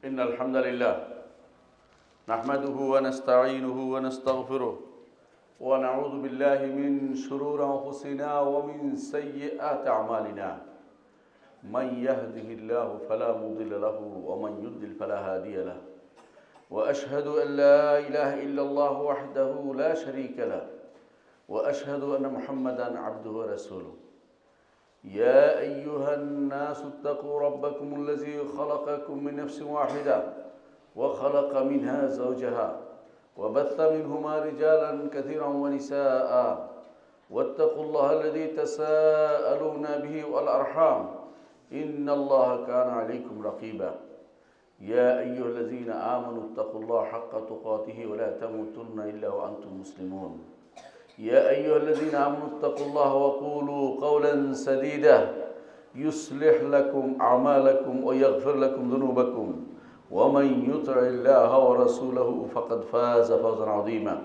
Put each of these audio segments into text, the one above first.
إن الحمد لله نحمده ونستعينه ونستغفره ونعوذ بالله من شرور أنفسنا ومن سيئات أعمالنا من يهده الله فلا مضل له ومن يضلل فلا هادي له وأشهد أن لا إله إلا الله وحده لا شريك له وأشهد أن محمدا عبده ورسوله يا أيها الناس اتقوا ربكم الذي خلقكم من نفس واحدة وخلق منها زوجها وبث منهما رجالا كثيرا ونساء واتقوا الله الذي تساءلون به والأرحام إن الله كان عليكم رقيبا يا أيها الذين آمنوا اتقوا الله حق تقاته ولا تموتن إلا وأنتم مسلمون يا أيها الذين آمنوا اتقوا الله وقولوا قولا سديدا يصلح لكم أعمالكم ويغفر لكم ذنوبكم ومن يطع الله ورسوله فقد فاز فوزا عظيما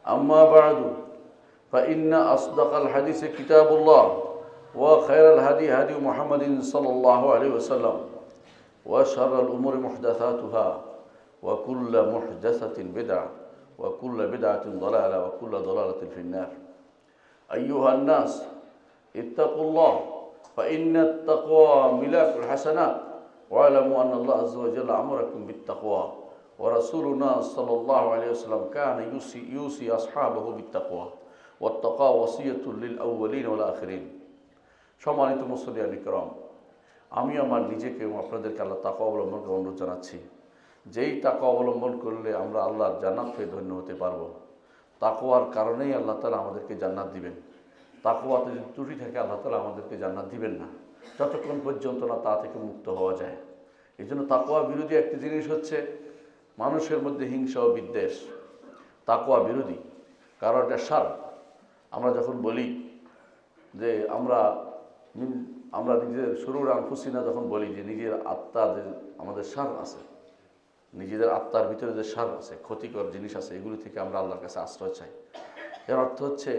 أما بعد فإن أصدق الحديث كتاب الله وخير الهدي هدي محمد صلى الله عليه وسلم وشر الأمور محدثاتها وكل محدثة بدعة وكل بدعة ضلالة وكل ضلالة في النار أيها الناس اتقوا الله فإن التقوى ملاك الحسنات واعلموا أن الله عز وجل أمركم بالتقوى ورسولنا صلى الله عليه وسلم كان يوصي أصحابه بالتقوى والتقوى وصية للأولين والآخرين সম্মানিত মুসলিয়ান ইকরাম, আমি আমার নিজেকে এবং আপনাদেরকে আল্লাহ তাকওয়া অবলম্বন করার অনুরোধ জানাচ্ছি। যেই তাকওয়া অবলম্বন করলে আমরা আল্লাহর জান্নাত পেয়ে ধন্য হতে পারবো। তাকওয়ার কারণেই আল্লাহ তাআলা আমাদেরকে জান্নাত দিবেন। তাকওয়াতে যদি ত্রুটি থাকে আল্লাহ তাআলা আমাদেরকে জান্নাত দিবেন না, যতক্ষণ পর্যন্ত না তা থেকে মুক্ত হওয়া যায়। এই জন্য তাকওয়া বিরোধী একটি জিনিস হচ্ছে মানুষের মধ্যে হিংসা ও বিদ্বেষ। তাকওয়া বিরোধী, কারণ এটা শার। আমরা যখন বলি যে আমরা নিজেদের শুরুর আনফুসিনা যখন বলি যে নিজের আত্মা যে আমাদের শার আছে, নিজেদের আত্মার ভিতরে যে শার আছে, ক্ষতিকর জিনিস আছে, এগুলি থেকে আমরা আল্লাহর কাছে আশ্রয় চাই। এর অর্থ হচ্ছে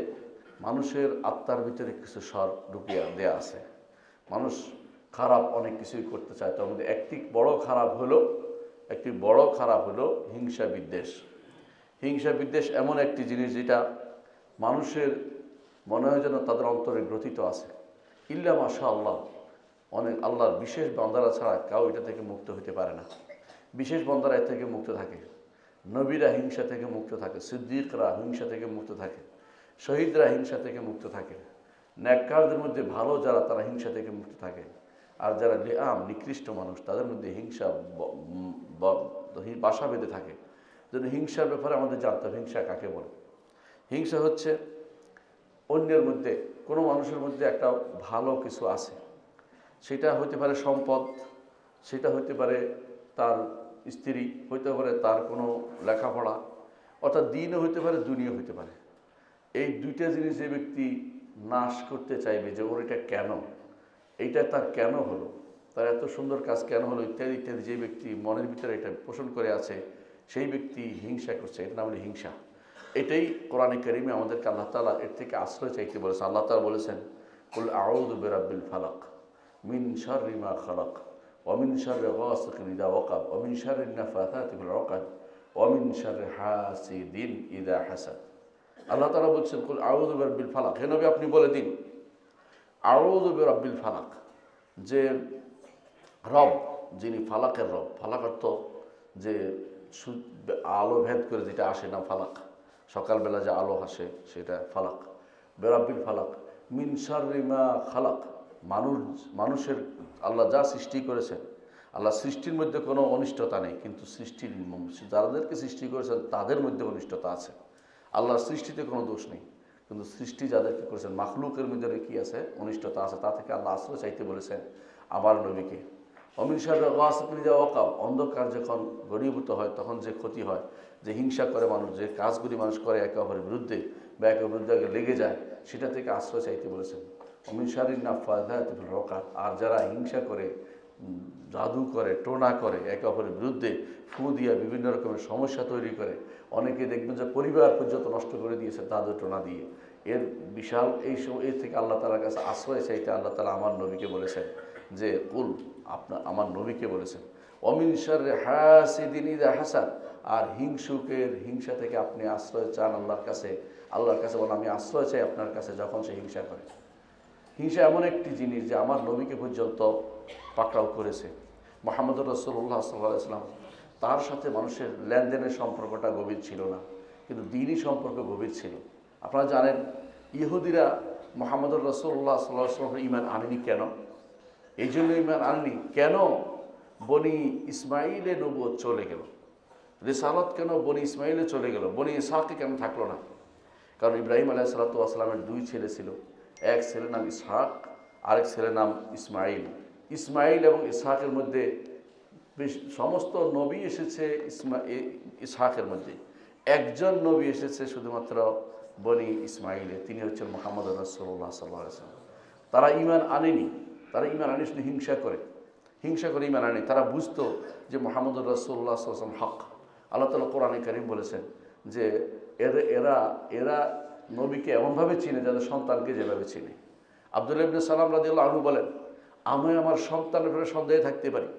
মানুষের আত্মার ভিতরে কিছু স্বর ঢুকিয়ে দেয়া আছে। মানুষ খারাপ অনেক কিছুই করতে চায়, তার মধ্যে একটি বড় খারাপ হলো হিংসা বিদ্বেষ। হিংসা বিদ্বেষ এমন একটি জিনিস যেটা মানুষের মনে হয় যেন তাদের অন্তরে গ্রথিত আছে। ইল্লা মাশা আল্লাহ, অনেক আল্লাহর বিশেষ বান্দারা ছাড়া কেউ এটা থেকে মুক্ত হতে পারে না। বিশেষ বান্দারা এর থেকে মুক্ত থাকে। নবীরা হিংসা থেকে মুক্ত থাকে, সিদ্দিকরা হিংসা থেকে মুক্ত থাকে, শহীদরা হিংসা থেকে মুক্ত থাকে, নেককারদের মধ্যে ভালো যারা তারা হিংসা থেকে মুক্ত থাকে। আর যারা নিকৃষ্ট মানুষ তাদের মধ্যে হিংসা বাসা বেঁধে থাকে। যেন হিংসার ব্যাপারে আমাদের জানতে হবে হিংসা কাকে বলে। হিংসা হচ্ছে অন্যের মধ্যে, কোনো মানুষের মধ্যে একটা ভালো কিছু আছে, সেটা হতে পারে সম্পদ, সেটা হতে পারে তার স্ত্রী, হইতে পারে তার কোনো লেখাপড়া, অর্থাৎ দিনও হইতে পারে দুনিয়া হইতে পারে। এই দুইটা জিনিস যে ব্যক্তি নাশ করতে চাইবে যে ওর এটা কেন, এইটা তার কেন হলো, তার এত সুন্দর কাজ কেন হলো ইত্যাদি ইত্যাদি, যে ব্যক্তি মনের ভিতরে এটা পোষণ করে আছে সেই ব্যক্তি হিংসা করছে। এটা নাম হলো হিংসা। এটাই কোরআনে কারিমে আমাদেরকে আল্লাহ তাআলা এর থেকে আশ্রয় চাইতে বলেছেন। আল্লাহ তাআলা বলেছেন, কুল আউযু বিরাব্বিল ফালাক মিন শাররি মা খালাক ওয়া মিন শাররি গাসিকিন ইযা ওয়াকাব ওয়া মিন শাররি নাফাথাতি ফিল উকাদ ওয়া মিন শাররি হাসিদিন ইযা হাসাদ। আল্লাহ তাআলা বলছেন, কুল আউযু বিরাব্বিল ফালাক, হে নবী আপনি বলে দিন আউযু বিরাব্বিল ফালাক, যে রব যিনি ফালাকের রব। ফালাক অর্থ যে আলো ভেদ করে যেটা আসে না ফালাক, সকালবেলা যে আলো আসে সেটা ফালাক। বিরাব্বিল ফালাক মিন শাররি মা খালাক, মানুষের আল্লাহ যা সৃষ্টি করেছেন, আল্লাহ সৃষ্টির মধ্যে কোনো অনিষ্টতা নেই, কিন্তু সৃষ্টির যাদেরকে সৃষ্টি করেছেন তাদের মধ্যে অনিষ্টতা আছে। আল্লাহর সৃষ্টিতে কোনো দোষ নেই, কিন্তু সৃষ্টি যাদেরকে করেছেন মাখলুকের মধ্যে কি আছে, অনিষ্টতা আছে। তা থেকে আল্লাহ আশ্রয় চাইতে বলেছেন আমার নবীকে। অমিন শাররি গাসিকিন ইযা ওয়াকাব, অন্ধকার যখন ঘনীভূত হয় তখন যে ক্ষতি হয়, যে হিংসা করে মানুষ, যে কাজগুলি মানুষ করে একে অপরের বিরুদ্ধে বা একে বিরুদ্ধে লেগে যায়, সেটা থেকে আশ্রয় চাইতে বলেছেন। অমিন শাররি নাফাথাতি ফিল উকাদ, আর যারা হিংসা করে, জাদু করে, টোনা করে, একে অপরের বিরুদ্ধে ফু দিয়া বিভিন্ন রকমের সমস্যা তৈরি করে, অনেকে দেখবেন যে পরিবার পর্যন্ত নষ্ট করে দিয়েছে জাদু টোনা দিয়ে। এর বিশাল এর থেকে আল্লাহ তাআলার কাছে আশ্রয় চাইতে আল্লাহ তাআলা আমার নবীকে বলেছেন যে কুল, আমার নবীকে বলেছেন অমিন শাররি হাসিদিন ইযা হাসাদ, আর হিংসা থেকে আপনি আশ্রয় চান আল্লাহর কাছে। আল্লাহর কাছে বলেন আমি আশ্রয় চাই আপনার কাছে যখন সে হিংসা করে। হিংসা এমন একটি জিনিস যে আমার নবীকে পর্যন্ত পাকড়াও করেছে। মুহাম্মদ রাসূলুল্লাহ সাল্লাল্লাহু আলাইহি ওয়াসাল্লাম, তার সাথে মানুষের লেনদেনের সম্পর্কটা গভীর ছিল না, কিন্তু দ্বীনি সম্পর্ক গভীর ছিল। আপনারা জানেন ইহুদিরা মুহাম্মদ রাসূলুল্লাহ সাল্লাল্লাহু আলাইহি ওয়াসাল্লামের ঈমান আনেনি কেন? এই জন্য ঈমান আনেনি কেন? বনি ইসমাইলে নবুয়ত চলে গেল, রিসালাত কেন বনি ইসমাইলে চলে গেল, বনি ইসহাকে কেন থাকলো না? কারণ ইব্রাহিম আলাইহিস সালাতু ওয়াস সালামের দুই ছেলে ছিল, এক ছেলের নাম ইসহাক, আরেক ছেলের নাম ইসমাইল। ইসমাইল এবং ইসহাকের মধ্যে সমস্ত নবী এসেছে ইসহাকের মধ্যে, একজন নবী এসেছে শুধুমাত্র বনি ইসমাইলে, তিনি হচ্ছেন মুহাম্মদ রাসূলুল্লাহ সাল্লাল্লাহু আলাইহি ওয়াসাল্লাম। তারা ঈমান আনেনি, তারা ঈমান আনে শুধু হিংসা করে ঈমান আনে। তারা বুঝতো যে মুহাম্মদ রাসূলুল্লাহ সাল্লাল্লাহু আলাইহি ওয়াসাল্লাম হক। আল্লাহ তাআলা কোরআনে কারীম বলেছেন যে এরা নবীকে এমনভাবে চিনে যাদের সন্তানকে যেভাবে চিনে। আব্দুল্লাহ ইবনে সালাম রাদিয়াল্লাহু আনহু বলেন, আমি আমার সন্তানের ব্যাপারে সন্দেহে থাকতে পারি,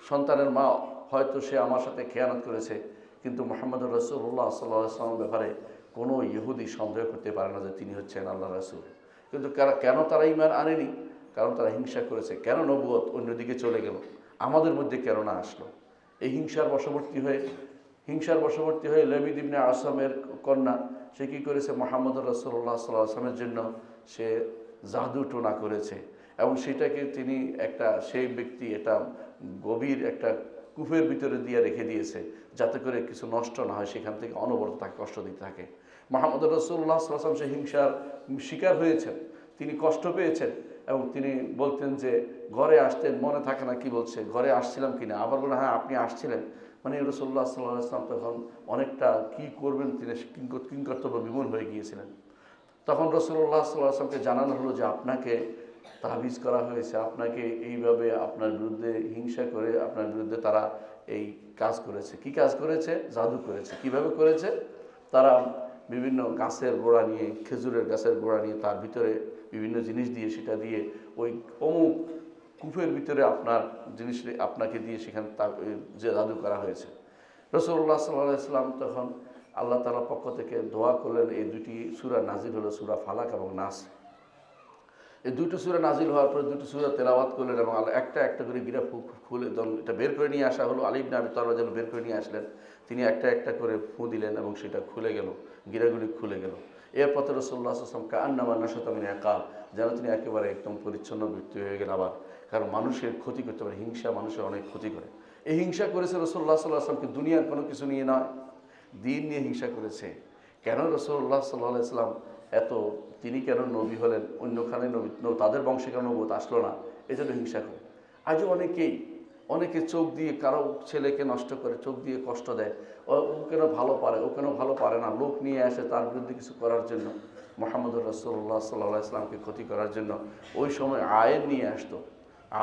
সন্তানের মা হয়তো সে আমার সাথে খেয়ানত করেছে, কিন্তু মুহাম্মদ রাসূলুল্লাহ সাল্লাল্লাহু আলাইহি ওয়াসাল্লামের ব্যাপারে কোনো ইহুদি সন্দেহ করতে পারে না যে তিনি হচ্ছেন আল্লাহর রাসূল। কিন্তু কেন তারা ঈমান আনেনি? কারণ তারা হিংসা করেছে। কেন নবুয়ত অন্যদিকে চলে গেল, আমাদের মধ্যে কেন না আসলো? এই হিংসার বশবর্তী হয়ে লাবিদ ইবনে আসমের কন্যা, সে কী করেছে? মুহাম্মদ রাসূলুল্লাহ সাল্লাল্লাহু আলাইহি ওয়াসাল্লামের জন্য সে জাদু টোনা করেছে, এবং সেটাকে সেই ব্যক্তি এটা গভীর একটা কূপের ভিতরে দিয়ে রেখে দিয়েছে, যাতে করে কিছু নষ্ট না হয়, সেখান থেকে অনবরত তাকে কষ্ট দিতে থাকে। মুহাম্মদ রাসূলুল্লাহ সাল্লাল্লাহু আলাইহি ওয়াসাল্লাম সেই হিংসার শিকার হয়েছেন, তিনি কষ্ট পেয়েছেন, এবং তিনি বলতেন যে ঘরে আসতেন, মনে থাকে না কি বলছে, ঘরে আসছিলাম কিনা, আবার বলে হ্যাঁ আপনি আসছিলেন, মানে রাসূলুল্লাহ সাল্লাল্লাহু আলাইহি ওয়াসাল্লাম তখন অনেকটা কি করবেন তিনি কিংকর্তব্য বিমূঢ় হয়ে গিয়েছিলেন। তখন রাসূলুল্লাহ সাল্লাল্লাহু আলাইহি ওয়াসাল্লামকে জানানো হলো যে আপনাকে তাবিজ করা হয়েছে, আপনাকে এইভাবে আপনার বিরুদ্ধে হিংসা করে আপনার বিরুদ্ধে তারা এই কাজ করেছে। কি কাজ করেছে? জাদু করেছে। কিভাবে করেছে? তারা বিভিন্ন গাছের গোড়া নিয়ে, খেজুরের গাছের গোড়া নিয়ে, তার ভিতরে বিভিন্ন জিনিস দিয়ে, সেটা দিয়ে ওই অমুক কূপের ভিতরে আপনার জিনিস আপনাকে দিয়ে সেখানে যে জাদু করা হয়েছে। রাসূলুল্লাহ সাল্লাল্লাহু আলাইহি ওয়াসাল্লাম তখন আল্লাহ তাআলার পক্ষ থেকে দোয়া করলেন। এই দুটি সূরা নাজিল হলো, সূরা ফালাক এবং নাস। এই দুটো সূরা নাজিল হওয়ার পরে দুটো সূরা তেলাওয়াত করলেন, এবং একটা করে গিরা ফুলে এটা বের করে নিয়ে আসা হলো। আলী ইবনে আবি তালেব যেন বের করে নিয়ে আসলেন, তিনি একটা করে ফু দিলেন এবং সেটা খুলে গেল, গিরাগুলি খুলে গেল। এরপর রাসূলুল্লাহ সাল্লাল্লাহু আলাইহি ওয়াসাল্লাম কাআন্নামা নাশাতা মিন ইকাল, যেন তিনি একেবারে একদম পরিচ্ছন্ন ব্যক্তি হয়ে গেলেন। আবার কারণ মানুষের ক্ষতি করতে পারে, হিংসা মানুষের অনেক ক্ষতি করে। এই হিংসা করেছে রাসূলুল্লাহ সাল্লাল্লাহু আলাইহি ওয়াসাল্লামকে দুনিয়ার কোনো কিছু নিয়ে নয়, দিন নিয়ে হিংসা করেছে। কেন রাসূলুল্লাহ সাল্লাল্লাহু আলাইহি ওয়াসাল্লাম তিনি কেন নবী হলেন, অন্যখানে নবী তাদের বংশে কেন নবুয়ত আসলো না, এজন্য হিংসা করে। আজও অনেকে চোখ দিয়ে কারো ছেলেকে নষ্ট করে, চোখ দিয়ে কষ্ট দেয়, ও কেন ভালো পারে না, লোক নিয়ে আসে তার বিরুদ্ধে কিছু করার জন্য, মুহাম্মদ রাসূলুল্লাহ সাল্লাল্লাহু আলাইহি ওয়াসাল্লামকে ক্ষতি করার জন্য। ওই সময় আইন নিয়ে আসতো,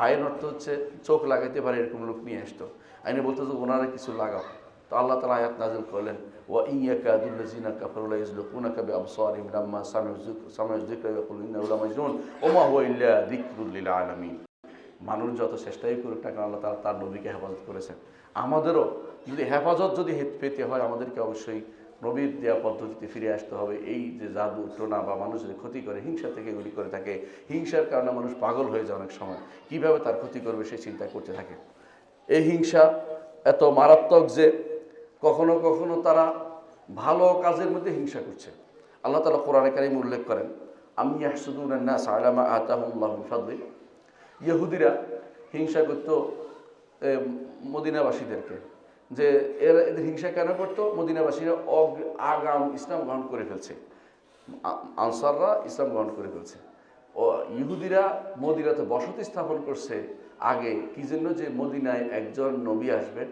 আইন অর্থ হচ্ছে চোখ লাগাইতে পারে এরকম লোক নিয়ে আসতো, আইনে বলতো যে ওনারা কিছু লাগাও। তো আল্লাহ তাআলা আয়াত নাযিল করলেন, ওয়া ইয়াকাদুল্লাযিনা কাফারু লা ইযলিকুনাকা বিআবসারিহিম লাম্মা সামি'ু যিকরা ইয়াকুলুনা ইন্নাহু লামাজনুন ওয়া মা হুয়া ইল্লা যিকরুল লিল আলামিন। মানুষ যত চেষ্টাই করুক না কেন, আল্লাহ তাআলা তার নবীকে হেফাজত করেছেন। আমাদেরও যদি পেতে হয়, আমাদেরকে অবশ্যই নবীর দেওয়া পদ্ধতিতে ফিরে আসতে হবে। এই যে জাদু টোনা বা মানুষ যদি ক্ষতি করে, হিংসা থেকে এগুলি করে থাকে, হিংসার কারণে মানুষ পাগল হয়ে যায় অনেক সময়, কীভাবে তার ক্ষতি করবে সে চিন্তা করতে থাকে। এই হিংসা এত মারাত্মক যে কখনো কখনো তারা ভালো কাজের মধ্যে হিংসা করছে। আল্লাহ তাআলা কোরআনে কারীম উল্লেখ করেন, আম ইয়াহসুদুনান নাস আলা মা আতাহুমুল্লাহু মিন ফাদলি। ইহুদিরা হিংসা করতো মদিনাবাসীদেরকে, যে এদের হিংসা কেন করতো? মদিনাবাসীরা আগাম ইসলাম গ্রহণ করে ফেলছে, আনসাররা ইসলাম গ্রহণ করে ফেলছে। ও ইহুদিরা মদিনাতে বসতি স্থাপন করছে আগে, কি জন্য? যে মদিনায় একজন নবী আসবেন,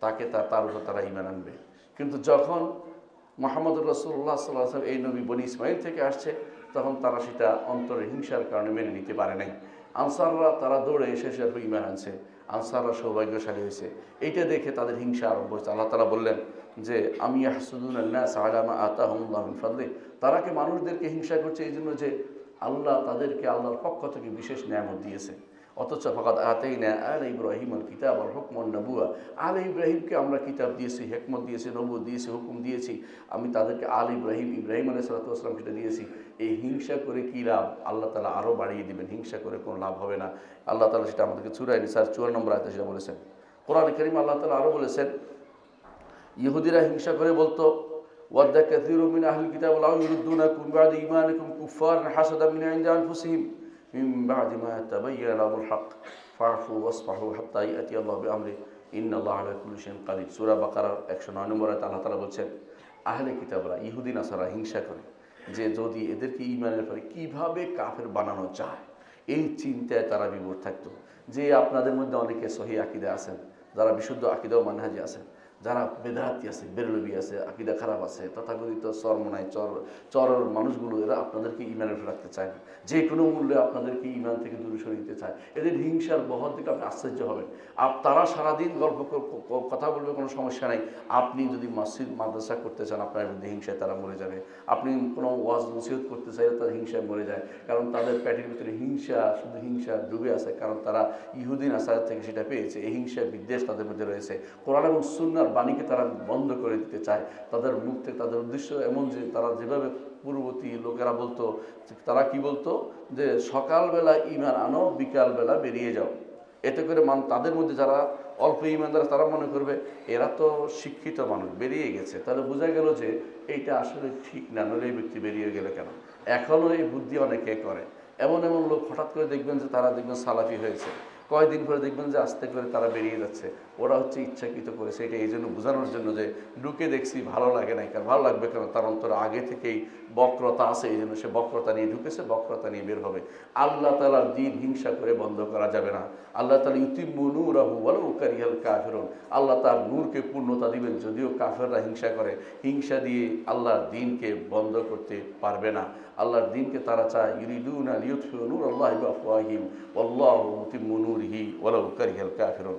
তার উপর তারা ঈমান আনবে। কিন্তু যখন মুহাম্মদ রাসূলুল্লাহ সাল্লাল্লাহু আলাইহি ওয়াসাল্লাম এই নবী বনি ইসমাইল থেকে আসছে, তখন তারা সেটা অন্তরের হিংসার কারণে মেনে নিতে পারে নাই। আনসাররা তারা দৌড়ে এসে সেরকম ঈমান আনছে, আনসাররা সৌভাগ্যশালী হয়েছে। এইটা দেখে তাদের হিংসা আরম্ভ হয়েছে। আল্লাহ তাআলা বললেন যে আম ইয়াহসুদুনান নাস আলা মা আতাহুমুল্লাহু মিন ফাদলি, তারা কি মানুষদেরকে হিংসা করছে এই জন্য যে আল্লাহ তাদেরকে আল্লাহর পক্ষ থেকে বিশেষ নিয়ামত দিয়েছে। অথচ ফাকাদ আতাইনা আলা ইব্রাহিম আল কিতাব আল হুকম ওয়ান নবুয়া, আলে ইব্রাহিমকে আমরা কিতাব দিয়েছি, হিকমত দিয়েছি, নবুয়ত দিয়েছি, হুকুম দিয়েছি। আমি তাদেরকে ইব্রাহিম আলাইহিস সালাতু ওয়াস সালাম সেটা দিয়েছি। এই হিংসা করে কী লাভ? আল্লাহ তাআলা আরও বাড়িয়ে দিবেন। হিংসা করে কোনো লাভ হবে না। আল্লাহ তাআলা সেটা আমাদেরকে সূরা নিসার 54 নম্বর আয়াতে সেটা বলেছেন। কোরআনে কারীম আল্লাহ তাআলা আরও বলেছেন, ইহুদিরা হিংসা করে বলতো, ওয়াদ্দা কাসীরুম মিন আহলিল কিতাব লাউ ইউরুদ্দুনাকুম বা'দা ঈমানিকুম কুফফারান হাসাদাম মিন ইনদি আনফুসিহিম মিন বা'দি মা তাবাyyana লাহুমুল হক ফা'ফু ওয়াসফাহু হাত্তা ইয়াতি আল্লাহু বিআমরিহি ইন্নাল্লাহা আলা কুল্লি শাইইন কাদির। সূরা বাকারার 109 নম্বর আয়াতে আল্লাহ তাআলা বলছেন, আহলে কিতাবরা, ইহুদি নাসারা হিংসা করে যে যদি এদেরকে ঈমানের পরে কীভাবে কাফের বানানো যায়, এই চিন্তায় তারা বিভোর থাকতো। যে আপনাদের মধ্যে অনেকে সহিহ আকীদা আছেন, যারা বিশুদ্ধ আকীদা ও মানহাজি আছেন, যারা বেদাতি আছে, বেরলবি আছে, আকীদা খারাপ আছে, তথাকথিত চরমনায় চরের মানুষগুলো, এরা আপনাদেরকে ঈমানের উপর রাখতে চায় না, যে কোনো মূল্যে আপনাদেরকে ঈমান থেকে দূরে সরিয়ে দিতে চায়। এদের হিংসার বহর দিকে আপনি আশ্চর্য হবেন। তারা সারাদিন গল্প কথা বলবে, কোনো সমস্যা নাই। আপনি যদি মসজিদ মাদ্রাসা করতে চান, আপনার বিরুদ্ধে হিংসায় তারা মরে যাবে। আপনি কোনো ওয়াজ নসিহত করতে চাইলে তারা হিংসায় মরে যায়, কারণ তাদের পেটের ভিতরে হিংসা, শুধু হিংসা ডুবে আছে, কারণ তারা ইহুদি নাসারা থেকে সেটা পেয়েছে। এই হিংসা বিদ্বেষ তাদের মধ্যে রয়েছে। কোরআন এবং সুন্নাহর বাণীকে তারা বন্ধ করে দিতে চায়। তাদের মুখ থেকে তাদের উদ্দেশ্য এমন যে তারা যেভাবে পূর্ববর্তী লোকেরা বলতো, তারা কি বলতো যে সকালবেলা ঈমান আনো, বিকালবেলা বেরিয়ে যাও। এতে করে তাদের মধ্যে যারা অল্প ঈমানদার তারা মনে করবে এরা তো শিক্ষিত মানুষ, বেরিয়ে গেছে, তাহলে বোঝা গেল যে এইটা আসলে ঠিক না, নইলে এই ব্যক্তি বেরিয়ে গেলে কেন। এখনও এই বুদ্ধি অনেকে করে। এমন লোক হঠাৎ করে দেখবেন যে তারা দেখবেন সালাফি হয়েছে, কয়েকদিন পরে দেখবেন যে আস্তে করে তারা বেরিয়ে যাচ্ছে। ওরা হচ্ছে ইচ্ছাকৃত করেছে এটা এই জন্য বোঝানোর জন্য যে ঢুকে দেখছি ভালো লাগে নাই, কারণ ভালো লাগবে কেন, তার অন্তরে আগে থেকেই বক্রতা আছে, এই জন্য সে বক্রতা নিয়ে ঢুকেছে, বক্রতা নিয়ে বের হবে। আল্লাহ তাআলার দ্বীন হিংসা করে বন্ধ করা যাবে না। আল্লাহ তাআলা ইউতিম্মু নূরাহু ওয়ালাউ কারিহাল কাফিরুন, আল্লাহ তার নূরকে পূর্ণতা দিবেন, যদিও কাফেররা হিংসা করে। হিংসা দিয়ে আল্লাহর দ্বীনকে বন্ধ করতে পারবে না। আল্লাহর দ্বীনকে তারা চায়, ইউরিদুনা লিইউতফিউ নূরাল্লাহি বিআফওয়াহিহিম ওয়াল্লাহু মুতিম্মু নূরিহি ওয়ালাউ কারিহাল কাফিরুন।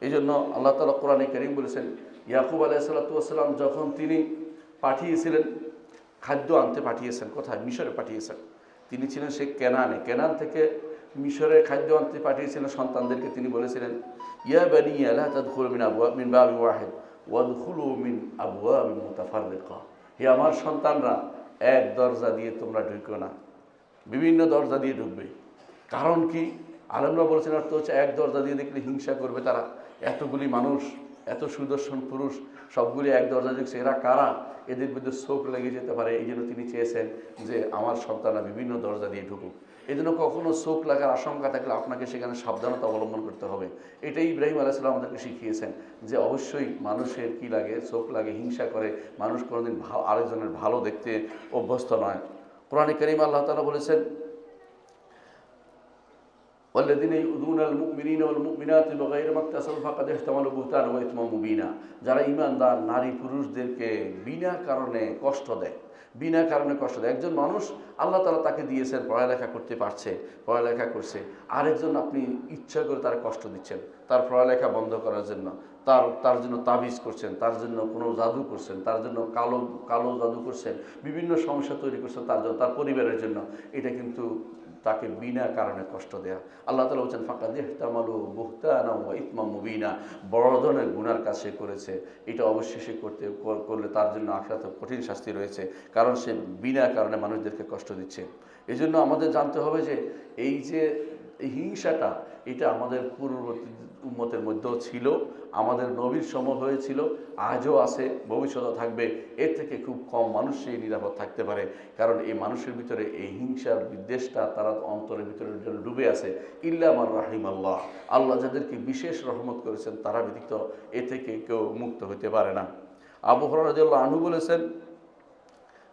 এই জন্য আল্লাহ তাআলা কোরআনে কারীম বলেছেন, ইয়াকুব আলাইহিস সালাতু ওয়াস সালাম যখন তিনি পাঠিয়েছিলেন, খাদ্য আনতে পাঠিয়েছেন, কোথায়? মিশরে পাঠিয়েছেন। তিনি ছিলেন সে কেনান থেকে মিশরে খাদ্য আনতে পাঠিয়েছিলেন সন্তানদেরকে। তিনি বলেছিলেন, ইয়া বানিয়া লা তাদখুলু মিন বাবিন ওয়াহিদ ওয়াদখুলু মিন আবওয়াবিন মুতাফাররিকা, হে আমার সন্তানরা, এক দরজা দিয়ে তোমরা ঢুকো না, বিভিন্ন দরজা দিয়ে ঢুকবে। কারণ কি? আলেমরা বলছেন অর্থ হচ্ছে এক দরজা দিয়ে দেখলে হিংসা করবে তারা। এতগুলি মানুষ, এত সুদর্শন পুরুষ, সবগুলি এক দরজা ঢুকছে, এরা কারা? এদের মধ্যে চোখ লেগে যেতে পারে। এই জন্য তিনি চেয়েছেন যে আমার সন্তানরা বিভিন্ন দরজা দিয়ে ঢুকুক। এই জন্য কখনো চোখ লাগার আশঙ্কা থাকলে আপনাকে সেখানে সাবধানতা অবলম্বন করতে হবে। এটাই ইব্রাহিম আলাইহিস সালাম আমাদেরকে শিখিয়েছেন যে অবশ্যই মানুষের কি লাগে, চোখ লাগে, হিংসা করে। মানুষ কোনোদিন আরেকজনের ভালো দেখতে অভ্যস্ত নয়। কোরআনে কারীমে আল্লাহ তাআলা বলেছেন, ওয়াল্লাযীনা ইউযুনাল মুমিনিনা ওয়াল মুমিনাতি বিগাইরি মাকতাসাবু ফাকাদ ইহতামালু বুহতানান ওয়া ইথমান মুবিনা, যারা ঈমানদার নারী পুরুষদেরকে বিনা কারণে কষ্ট দেয়, একজন মানুষ আল্লাহ তাআলা তাকে দিয়েছেন, পড়ালেখা করতে পারছে, পড়ালেখা করছে, আরেকজন আপনি ইচ্ছা করে তার কষ্ট দিচ্ছেন, তার পড়ালেখা বন্ধ করার জন্য, তার জন্য তাবিজ করছেন, তার জন্য কোনো জাদু করছেন, তার জন্য কালো জাদু করছেন, বিভিন্ন সমস্যা তৈরি করছেন তার জন্য, তার পরিবারের জন্য। এটা কিন্তু তাকে বিনা কারণে কষ্ট দেয়া। আল্লাহ তাআলা বলছেন, ফাকাদ ইহতামালু বুহতানান ওয়া ইথমান মুবিনা, বড় ধরনের গুনার কাজ সে করেছে। এটা অবশ্যই সে করলে তার জন্য আখিরাতে কঠিন শাস্তি রয়েছে, কারণ সে বিনা কারণে মানুষদেরকে কষ্ট দিচ্ছে। এই জন্য আমাদের জানতে হবে যে এই যে এই হিংসাটা, এটা আমাদের পূর্ববর্তী উম্মতের মধ্যেও ছিল, আমাদের নবীর সময় হয়েছিল, আজও আছে, ভবিষ্যতে থাকবে। এর থেকে খুব কম মানুষই নিরাপদ থাকতে পারে, কারণ এই মানুষের ভিতরে এই হিংসার বিদ্বেষটা তারা অন্তরের ভিতরে ডুবে আছে। ইল্লা মান রাহিমাল্লাহ, আল্লাহ যাদেরকে বিশেষ রহমত করেছেন তারা ব্যতীত এ থেকে কেউ মুক্ত হতে পারে না। আবু হুরায়রা রাদিয়াল্লাহু আনহু বলেছেন,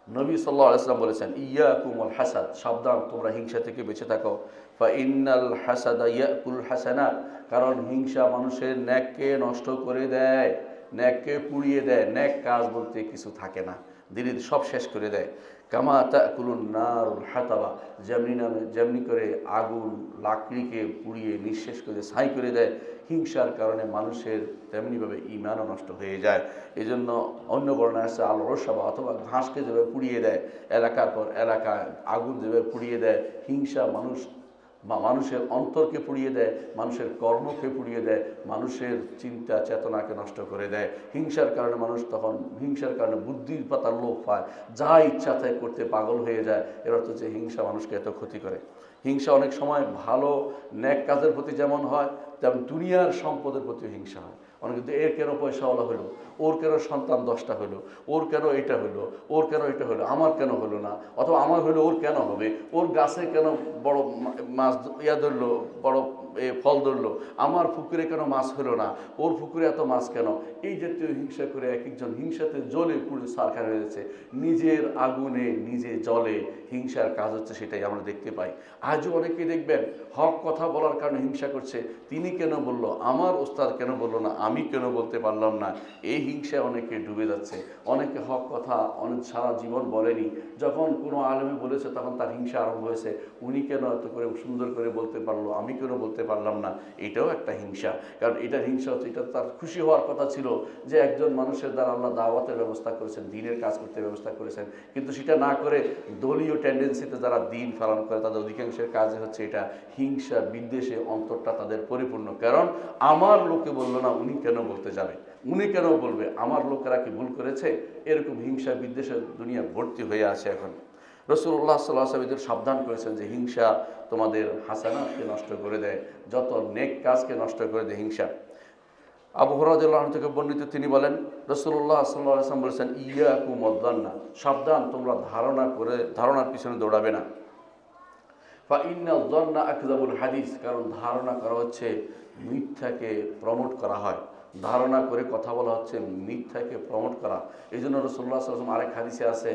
নবী সাল্লাল্লাহু আলাইহি ওয়াসাল্লাম বলেছেন, ইয়াকুমুল হাসাদ, সাবধান তোমরা হিংসা থেকে বেঁচে থাকো। ফা ইন্নাল হাসাদা ইয়াকুল হাসানাত, কারণ হিংসা মানুষের ন্যাককে নষ্ট করে দেয়, ন্যাককে পুড়িয়ে দেয়। ন্যাক কাজ বলতে কিছু থাকে না, ধীরে ধীরে সব শেষ করে দেয়। কামা তাকুলুন নারুল হাতাবা, যেমনি করে আগুন লাকড়িকে পুড়িয়ে নিঃশেষ করে ছাই করে দেয়, হিংসার কারণে মানুষের তেমনিভাবে ঈমানও নষ্ট হয়ে যায়। এই জন্য অন্য বর্ণনা আছে আল রসাবা, অথবা ঘাসকে যেভাবে পুড়িয়ে দেয়, এলাকার পর এলাকা আগুন যেভাবে পুড়িয়ে দেয়, হিংসা মানুষ বা মানুষের অন্তরকে পুড়িয়ে দেয়, মানুষের কর্মকে পুড়িয়ে দেয়, মানুষের চিন্তা চেতনাকে নষ্ট করে দেয়। হিংসার কারণে মানুষ তখন হিংসার কারণে বুদ্ধির পাতার লোভ পায়, যা ইচ্ছা তাই করতে পাগল হয়ে যায়। এর অর্থ হচ্ছে হিংসা মানুষকে এত ক্ষতি করে। হিংসা অনেক সময় ভালো ন্যাক কাজের প্রতি যেমন হয়, তেমন দুনিয়ার সম্পদের প্রতিও হিংসা হয়। অনেক কিন্তু এর কেন পয়সাওয়ালা হলো, ওর কেন সন্তান 10টা হলো, ওর কেন এটা হলো, ওর কেন এটা হলো, আমার কেন হলো না, অথবা আমার হলো ওর কেন হবে, ওর গাছে কেন বড় মাছ ধরলো, বড় ফল ধরলো, আমার পুকুরে কেন মাছ হলো না, ওর পুকুরে এত মাছ কেন। এই জাতীয় হিংসা করে এক একজন হিংসাতে জ্বলে পুড়ে সারখার হয়ে যাচ্ছে। নিজের আগুনে নিজে জ্বলে হিংসার কাজ হচ্ছে, সেটাই আমরা দেখতে পাই। আজও অনেকেই দেখবেন হক কথা বলার কারণে হিংসা করছে। তিনি কেন বললো, আমার ওস্তাদ কেন বললো না, আমি কেন বলতে পারলাম না। এই হিংসায় অনেকে ডুবে যাচ্ছে। অনেকে হক কথা অনেক সারা জীবন বলেনি, যখন কোনো আলেমে বলেছে তখন তার হিংসা আরম্ভ হয়েছে। উনি কেন এত করে সুন্দর করে বলতে পারলো, আমি কেন বলতে পারলাম না। এটাও একটা হিংসা। কারণ এটার হিংসা হচ্ছে, এটা তার খুশি হওয়ার কথা ছিল যে একজন মানুষের দ্বারা আল্লাহ দাওয়াতের ব্যবস্থা করেছেন, দ্বীনের কাজ করতে ব্যবস্থা করেছেন, কিন্তু সেটা না করে দলীয় টেন্ডেন্সিতে যারা দ্বীন পালন করে তাদের অধিকাংশের কাজে হচ্ছে এটা হিংসা বিদ্বেষে অন্তরটা তাদের পরিপূর্ণ। কারণ আমার লোকে বললো না, উনি কেন বলতে যাবে, উনি কেন বলবে, আমার লোকেরা কি ভুল করেছে। এরকম হিংসা বিদ্বেষের দুনিয়া ভর্তি হয়ে আছে এখন। রাসূলুল্লাহ সাল্লাল্লাহু আলাইহি ওয়াসাল্লাম সাবধান করেছেন যে হিংসা তোমাদের হাসানাতকে নষ্ট করে দেয়, যত নেক কাজকে নষ্ট করে দেয় হিংসা। আবু হুরায়রা রাদিয়াল্লাহু আনহু থেকে বর্ণিত, তিনি বলেন রাসূলুল্লাহ সাল্লাল্লাহু আলাইহি ওয়াসাল্লাম বলেছেন, ইয়াকুম ওয়াদ-দান্না, সাবধান তোমরা ধারণার পিছনে দৌড়াবে না। ফা ইন্নাল যান্না আকযাবুল হাদিস, কারণ ধারণা করা হচ্ছে মিথ্যাকে প্রমোট করা হয়। ধারণা করে কথা বলা হচ্ছে মিথ্যাকে প্রমোট করা। এই জন্য রাসূলুল্লাহ সাল্লাল্লাহু আলাইহি ওয়াসাল্লাম আরেক হাদিসে আছে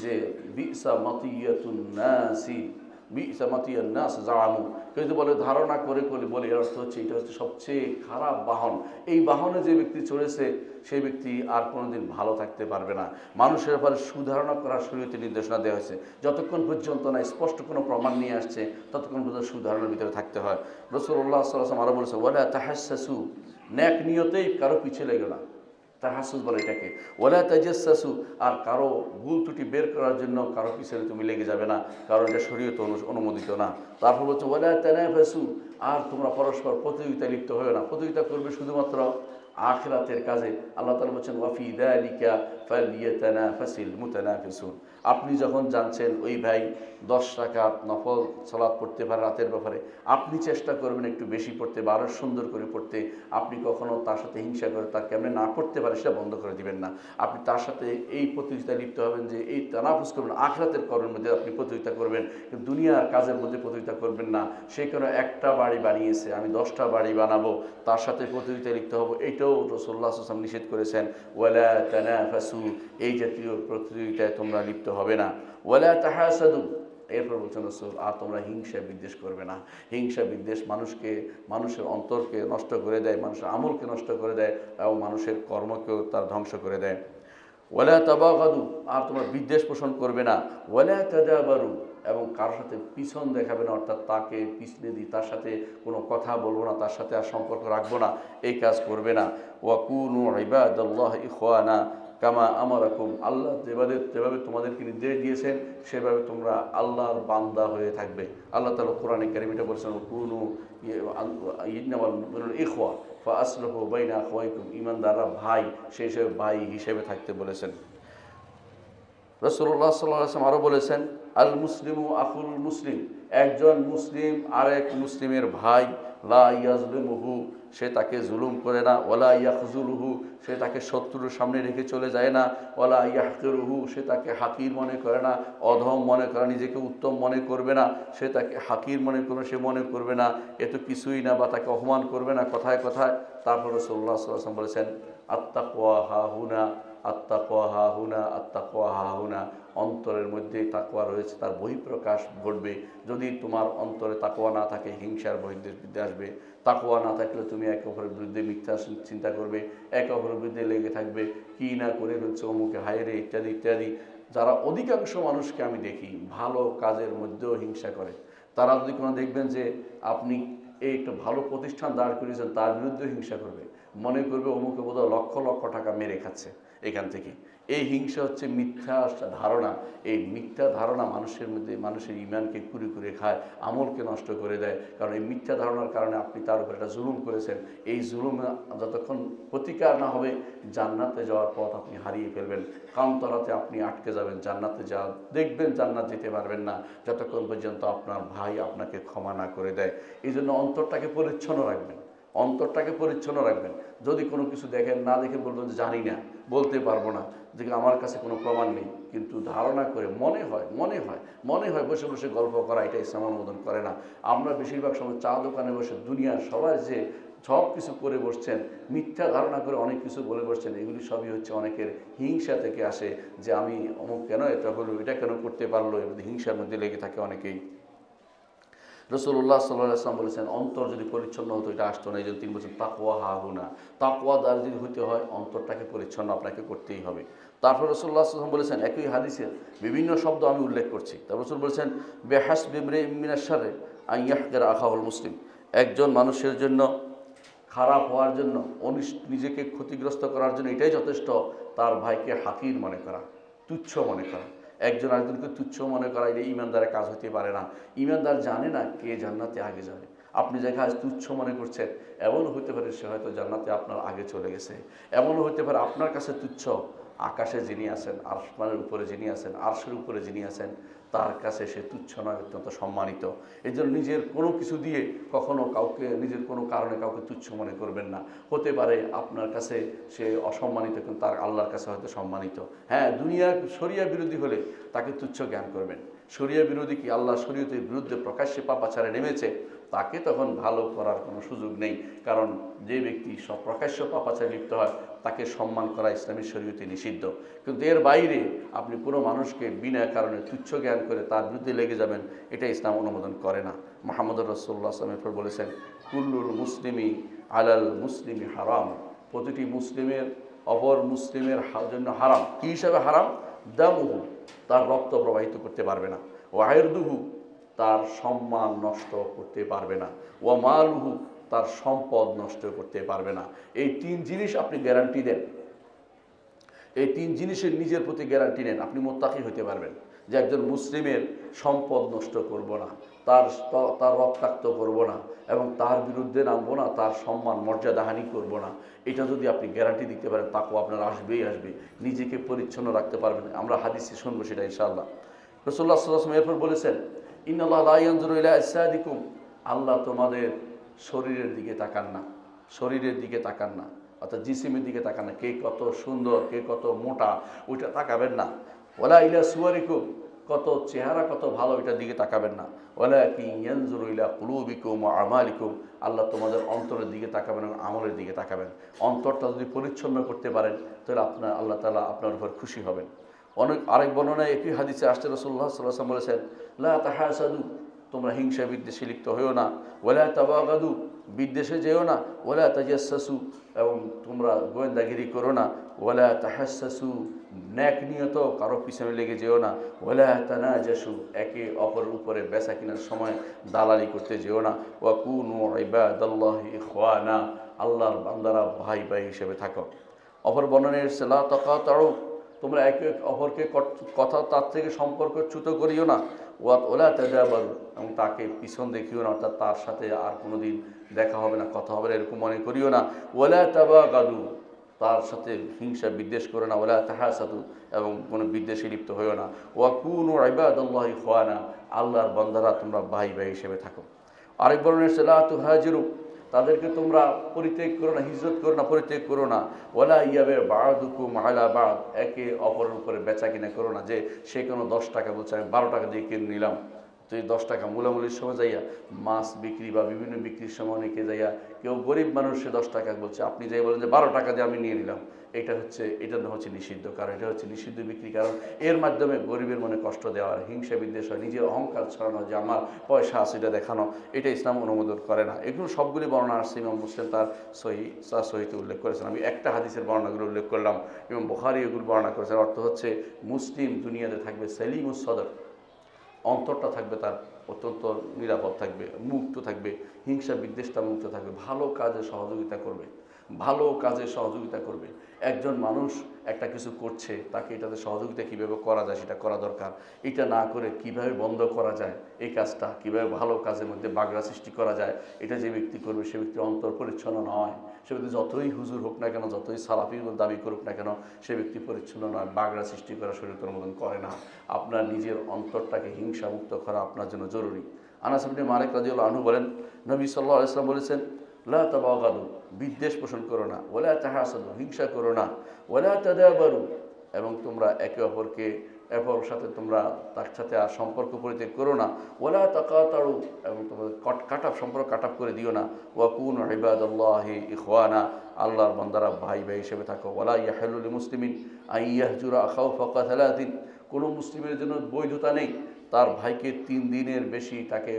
যে বিসা মাতিয়াতুন নাসি, বিসা মাতিয়ান নাস জামু, কেউ যদি বলে ধারণা করে বলে, এর অর্থ হচ্ছে এটা হচ্ছে সবচেয়ে খারাপ বাহন। এই বাহনে যে ব্যক্তি চড়েছে সেই ব্যক্তি আর কোনোদিন ভালো থাকতে পারবে না। মানুষের ব্যাপারে সুধারণা করার শরীয়তে নির্দেশনা দেওয়া হয়েছে। যতক্ষণ পর্যন্ত না স্পষ্ট কোনো প্রমাণ নিয়ে আসছে ততক্ষণ পর্যন্ত সুধারণার ভিতরে থাকতে হয়। রাসূলুল্লাহ সাল্লাল্লাহু আলাইহি ওয়াসাল্লাম আরো বলেছে, ওয়ালা তাহাসসাসু, ন্যাক নিয়তেই কারো পিছে লেগে না, তাহাসসুস বলে এটাকে। ওয়ালা তাজাসসাসু, আর কারো ভুল ত্রুটি বের করার জন্য কারো পিছনে তুমি লেগে যাবে না, কারণ এটা শরীয়তে অনুমোদিত না। তারপর বলছে ওয়ালা তানাফাসু, আর তোমরা পরস্পর প্রতিযোগিতায় লিপ্ত হয়ে না। প্রতিযোগিতা করবে শুধুমাত্র আখিরাতের কাজে। আল্লাহ তাআলা বলছেন ওয়াফি যালিকা ফালইয়াতানাফাসিল মুতানাফিসুন। আপনি যখন জানছেন ওই ভাই 10 রাকাত নফল সালাত পড়তে পারে রাতের ব্যাপারে, আপনি চেষ্টা করবেন একটু বেশি পড়তে বা আরও সুন্দর করে পড়তে। আপনি কখনো তার সাথে হিংসা করে তার কেমনে না পড়তে পারে সেটা বন্ধ করে দিবেন না। আপনি তার সাথে এই প্রতিযোগিতায় লিপ্ত হবেন যে এই তানাফুস করবেন, আখিরাতের কর্মের মধ্যে আপনি প্রতিযোগিতা করবেন, কিন্তু দুনিয়ার কাজের মধ্যে প্রতিযোগিতা করবেন না। সে কোনো একটা বাড়ি বানিয়েছে, আমি 10টা বাড়ি বানাবো, তার সাথে প্রতিযোগিতায় লিপ্ত হবো, এইটাও রাসূলুল্লাহ সাল্লাল্লাহু আলাইহি ওয়াসাল্লাম নিষেধ করেছেন। ওয়ালা তানাফাসু, এই জাতীয় প্রতিযোগিতায় তোমরা লিপ্ত হবে না। ওয়ালা তাহাসাদু, এরপর বলছেন রাসূল, আর তোমরা হিংসা বিদ্বেষ করবে না। হিংসা বিদ্বেষ মানুষের অন্তরকে নষ্ট করে দেয়, মানুষের আমলকে নষ্ট করে দেয় এবং মানুষের কর্মকেও তার ধ্বংস করে দেয়। ওয়ালা তাবাগাদু, আর তোমরা বিদ্বেষ পোষণ করবে না। ওয়ালা তাদাবারু, এবং কারোর সাথে পিছন দেখাবে না, অর্থাৎ তাকে পিছনে দিই, তার সাথে কোনো কথা বলবো না, তার সাথে আর সম্পর্ক রাখবো না, এই কাজ করবে না। ওয়াকুনু ইবাদাল্লাহ ইখওয়ানা কামা আমারাকুম, আল্লাহ যেভাবে তোমাদেরকে নির্দেশ দিয়েছেন সেভাবে তোমরা আল্লাহর বান্দা হয়ে থাকবে। আল্লাহ তাআলা কোরআনে কারীমে এটা বলেছেন, কুনু ইন্নামাল মুমিনুনা ইখওয়া ফাআসলিহু বাইনা আখওয়াইকুম, ঈমানদাররা ভাই, সেই হিসেবে ভাই হিসেবে থাকতে বলেছেন। রাসূলুল্লাহ সাল্লাল্লাহু আলাইহি ওয়াসাল্লাম আরও বলেছেন, আল মুসলিমু আখুল মুসলিম, একজন মুসলিম আরেক মুসলিমের ভাই। লা ইয়াজলিমুহু, সে তাকে জুলুম করে না। ওয়ালা ইয়াখজুলুহু, সে তাকে শত্রুর সামনে রেখে চলে যায় না। ওয়ালা ইয়াহকিরুহু, সে তাকে হাকির মনে করে না, অধম মনে করে, নিজেকে উত্তম মনে করবে না। সে তাকে হাকির মনে করবে, সে মনে করবে না এ তো কিছুই না, বা তাকে অপমান করবে না কথায় কথায়। তারপর রাসূলুল্লাহ সাল্লাল্লাহু আলাইহি ওয়াসাল্লাম বলেছেন, আত্তাকওয়া হাহুনা, আত্তাকওয়া হাহুনা, আত্তাকওয়া হাহুনা, অন্তরের মধ্যে তাকওয়া রয়েছে, তার বহিঃপ্রকাশ ঘটবে। যদি তোমার অন্তরে তাকওয়া না থাকে, হিংসার বহির্দেশ আসবে। তাকওয়া না থাকলে তুমি একে অপরের বিরুদ্ধে মিথ্যা চিন্তা করবে, একে অপরের বিরুদ্ধে লেগে থাকবে, কি না করে ফেলছে অমুকে, হায়রে, ইত্যাদি ইত্যাদি। যারা অধিকাংশ মানুষকে আমি দেখি ভালো কাজের মধ্যেও হিংসা করে, তারা যদি কোনো দেখবেন যে আপনি এই একটা ভালো প্রতিষ্ঠান দাঁড় করিয়েছেন, তার বিরুদ্ধে হিংসা করবে, মনে করবে অমুকে বোধহয় লক্ষ লক্ষ টাকা মেরে খাচ্ছে এখান থেকে। এই হিংসা হচ্ছে মিথ্যা ধারণা। এই মিথ্যা ধারণা মানুষের মধ্যে মানুষের ইমানকে কুরে কুরে খায়, আমলকে নষ্ট করে দেয়। কারণ এই মিথ্যা ধারণার কারণে আপনি তার উপর একটা জুলুম করেছেন। এই জুলুম যতক্ষণ প্রতিকার না হবে, জান্নাতে যাওয়ার পথ আপনি হারিয়ে ফেলবেন, কামতরাতে আপনি আটকে যাবেন, জান্নাতে যা দেখবেন জান্নাত যেতে পারবেন না যতক্ষণ পর্যন্ত আপনার ভাই আপনাকে ক্ষমা না করে দেয়। এই জন্য অন্তরটাকে পরিচ্ছন্ন রাখবেন, অন্তরটাকে পরিচ্ছন্ন রাখবেন। যদি কোনো কিছু দেখেন, না দেখে বলবেন যে জানি না, বলতে পারবো না, যে আমার কাছে কোনো প্রমাণ নেই, কিন্তু ধারণা করে মনে হয় বসে বসে গল্প করা, এটা ইসলাম অনুমোদন করে না। আমরা বেশিরভাগ সময় চা দোকানে বসে দুনিয়ার সবাই যে সব কিছু করে বসছেন, মিথ্যা ধারণা করে অনেক কিছু বলে বসছেন, এগুলি সবই হচ্ছে অনেকের হিংসা থেকে আসে, যে আমি অমুক কেন এটা হলো, এটা কেন করতে পারলো, হিংসার মধ্যে লেগে থাকে অনেকেই। রাসূলুল্লাহ সাল্লাল্লাহু আলাইহি ওয়াসাল্লাম বলেছেন, অন্তর যদি পরিচ্ছন্ন হতো এটা আসতো না। এই জন্য তিনি বলছেন তাকওয়া হাহুনা, তাকওয়াদার যদি হতে হয় অন্তরটাকে পরিচ্ছন্ন আপনাকে করতেই হবে। তারপর রাসূলুল্লাহ সাল্লাল্লাহু আলাইহি ওয়াসাল্লাম বলেছেন, একই হাদিসের বিভিন্ন শব্দ আমি উল্লেখ করছি। তারপর রাসূল বলেছেন, বিহাসবি ইমরিইন মিনাশ শাররি আন ইয়াহকিরা আখাহুল মুসলিম, একজন মানুষের জন্য খারাপ হওয়ার জন্য, নিজেকে ক্ষতিগ্রস্ত করার জন্য এটাই যথেষ্ট, তার ভাইকে হাকির মনে করা, তুচ্ছ মনে করা। একজন আরেকজনকে তুচ্ছ মনে করা, এটা ইমানদারের কাজ হতে পারে না। ইমানদার জানে না কে জান্নাতে আগে যাবে। আপনি যাকে আজ তুচ্ছ মনে করছেন, এমনও হতে পারে সে হয়তো জান্নাতে আপনার আগে চলে গেছে। এমনও হতে পারে আপনার কাছে তুচ্ছ, আকাশে যিনি আছেন, আসমানের উপরে যিনি আছেন, আরশের উপরে যিনি আছেন, তার কাছে সে তুচ্ছ নয়, অত্যন্ত সম্মানিত। এই জন্য নিজের কোনো কিছু দিয়ে কখনো কাউকে, নিজের কোনো কারণে কাউকে তুচ্ছ মনে করবেন না। হতে পারে আপনার কাছে সে অসম্মানিত, কিন্তু তার আল্লাহর কাছে হয়তো সম্মানিত। হ্যাঁ, দুনিয়ার শরিয়া বিরোধী হলে তাকে তুচ্ছ জ্ঞান করবেন। শরিয়া বিরোধী কি আল্লাহ শরীয়তের বিরুদ্ধে প্রকাশ্যে পাপাচারে নেমেছে, তাকে তখন ভালো করার কোনো সুযোগ নেই। কারণ যে ব্যক্তি সব প্রকাশ্য পাপাচারে লিপ্ত হয়, তাকে সম্মান করা ইসলামী শরীয়তে নিষিদ্ধ। কিন্তু এর বাইরে আপনি কোনো মানুষকে বিনা কারণে তুচ্ছ জ্ঞান করে তার বিরুদ্ধে লেগে যাবেন, এটা ইসলাম অনুমোদন করে না। মুহাম্মদুর রাসূলুল্লাহ সাল্লাল্লাহু আলাইহি ওয়াসাল্লাম বলেছেন, কুল্লুল মুসলিমি আলাল মুসলিমি হারাম, প্রতিটি মুসলিমের অপর মুসলিমের জন্য হারাম। কী হিসাবে হারাম? দামুহু, তার রক্ত প্রবাহিত করতে পারবে না। ওয়াইরদুহু, তার সম্মান নষ্ট করতে পারবে না। ওয়া মালুহু, তার সম্পদ নষ্ট করতে পারবে না। এই তিন জিনিস আপনি গ্যারান্টি দেন, এই তিন জিনিসের নিজের প্রতি গ্যারান্টি নেন, আপনি মুত্তাকি হতে পারবেন যে একজন মুসলিমের সম্পদ নষ্ট করব না, তার রক্তাক্ত করব না, এবং তার বিরুদ্ধে নামবো না, তার সম্মান মর্যাদাহানি করব না। এটা যদি আপনি গ্যারান্টি দিতে পারেন, তাকওয়া আপনার আসবেই আসবে, নিজেকে পরিচ্ছন্ন রাখতে পারবেন। আমরা হাদিসে শুনবো সেটা ইনশাআল্লাহ। রাসূলুল্লাহ সাল্লাল্লাহু আলাইহি ওয়াসাল্লাম এরপর বলেছেন, ইন্নাল্লাহা লা ইয়ানজুরু ইলা আজসাদিকুম, আল্লাহ তোমাদের শরীরের দিকে তাকান না, শরীরের দিকে তাকান না, অর্থাৎ জিসিমের দিকে তাকান না, কে কত সুন্দর, কে কত মোটা, ওইটা তাকাবেন না। ওয়ালা ইলা সুওয়ারিকুম, কত চেহারা কত ভালো, এটার দিকে তাকাবেন না। ওয়ালাকিন ইয়ানজুরু ইলা কুলুবিকুম ওয়া আমালিকুম, আল্লাহ তোমাদের অন্তরের দিকে তাকাবেন এবং আমলের দিকে তাকাবেন। অন্তরটা যদি পরিচ্ছন্ন করতে পারেন, তাহলে আপনার আল্লাহ তাআলা আপনার উপর খুশি হবেন। আরেক বর্ণনায় একই হাদিসে আসছে, রাসূলুল্লাহ সাল্লাল্লাহু আলাইহি ওয়াসাল্লাম বলেছেন, লা তাহাসাদু, তোমরা হিংসা বিদ্বেষে লিপ্ত হইও না। ওয়ালা তাবাগাদু, বিদ্বেষে যেও না। ওয়ালা তাজাসসু, এবং তোমরা গোয়েন্দাগিরি করো না। ওয়ালা তাহাসসু, ন্যাক নিয়ত কারো পিছনে লেগে যেও না। ওয়ালা তানাজাসু, একে অপরের উপরে বেচা কেনার সময় দালালি করতে যেও না। ওয়া কুনু ইবাদাল্লাহি ইখওয়ানা, আল্লাহর বান্দারা ভাই ভাই হিসেবে থাকো। অপর বর্ণনায় এসেছে, লা তাকাতাউ, তোমরা একে অপরকে কথা তার থেকে সম্পর্ক চ্যুত করিও না। ওয়ালা তাজাবারু, এবং তাকে পিছন দেখিও না, অর্থাৎ তার সাথে আর কোনোদিন দেখা হবে না, কথা হবে না, এরকম মনে করিও না। ওয়ালা তাবাগাদু, তার সাথে হিংসা বিদ্বেষ করো না। ওয়ালা তাহাসাদু, এবং কোনো বিদ্বেষে লিপ্ত হইও না। ওয়া কুনু ইবাদাল্লাহি ইখওয়ানা, আল্লাহর বান্দারা তোমরা ভাই ভাই হিসেবে থাকো। আরেক বর্ণনায় এসেছে, লা তুহাজিরু, তাদেরকে তোমরা পরিত্যাগ করো না, হিজরত করো না, পরিত্যাগ করো না। ওয়ালা ইয়াবে বা'দুকুম আলা বা'দ, একে অপরের উপরে বেচা কিনা করো না, যে সে কোনো 10 টাকা বলছে আমি 12 টাকা দিয়ে কিনে নিলাম, তো এই 10 টাকা মূলামূলির সময় যাইয়া, মাছ বিক্রি বা বিভিন্ন বিক্রির সময় অনেকে যাইয়া, কেউ গরিব মানুষ সে 10 টাকা বলছে, আপনি যাই বলেন যে 12 টাকা দিয়ে আমি নিয়ে নিলাম, এটা হচ্ছে নিষিদ্ধ। কারণ এটা হচ্ছে নিষিদ্ধ বিক্রি, কারণ এর মাধ্যমে গরিবের মনে কষ্ট দেওয়ার, হিংসা বিদ্বেষ হয়, নিজের অহংকার ছড়ানো, যে আমার পয়সা আছে এটা দেখানো, এটা ইসলাম অনুমোদন করে না। এগুলো সবগুলি বর্ণনা আসছে, ইমাম মুসলিম তার সহিতে উল্লেখ করেছেন। আমি একটা হাদিসের বর্ণনাগুলো উল্লেখ করলাম, এবং বুখারী এগুলো বর্ণনা করেছেন। অর্থ হচ্ছে মুসলিম দুনিয়াতে থাকবে সেলিমুস সদর, অন্তরটা থাকবে তার অত্যন্ত নিরাপদ থাকবে, মুক্ত থাকবে, হিংসা বিদ্বেষটা মুক্ত থাকবে, ভালো কাজে সহযোগিতা করবে। ভালো কাজে সহযোগিতা করবে। একজন মানুষ একটা কিছু করছে, তাকে এটাতে সহযোগিতা কীভাবে করা যায় সেটা করা দরকার। এটা না করে কিভাবে বন্ধ করা যায় এই কাজটা, কীভাবে ভালো কাজের মধ্যে বাগড়া সৃষ্টি করা যায়, এটা যে ব্যক্তি করবে সে ব্যক্তির অন্তর পরিচ্ছন্ন নয়। সে ব্যক্তি যতই হুজুর হোক না কেন, যতই সালাফি দাবি করুক না কেন, সে ব্যক্তি পরিচ্ছন্ন নয়। বাগড়া সৃষ্টি করা শরীয়তের মতন করে না। আপনার নিজের অন্তরটাকে হিংসামুক্ত করা আপনার জন্য জরুরি। আনাস ইবনে মালিক রাদিয়াল্লাহু আনহু বলেন, নবী সাল্লাল্লাহু আলাইহি ওয়াসাল্লাম বলেছেন, লা তাবাগাদু, বিদ্বেষ পোষণ করো না, ওয়ালা তাহাসাদু, হিংসা করো না, ওয়ালা তাদাবারু, এবং তোমরা একে অপরকে এপর সাথে তোমরা তার সাথে আর সম্পর্ক পরিত্যাগ করো না, ওয়ালা তাকাতারু, এবং তোমাদের সম্পর্ক কাটাপ করে দিও না, ওয়াকুনু ইবাদাল্লাহি ইখওয়ানা, আল্লাহর বান্দারা ভাই ভাই হিসেবে থাকো। ওয়ালা ইয়াহিলু লিমুসলিমিন আন ইয়াহজুরা আখাহু ফাওকা সালাতিন, কোনো মুসলিমের জন্য বৈধতা নেই তার ভাইকে 3 দিনের বেশি তাকে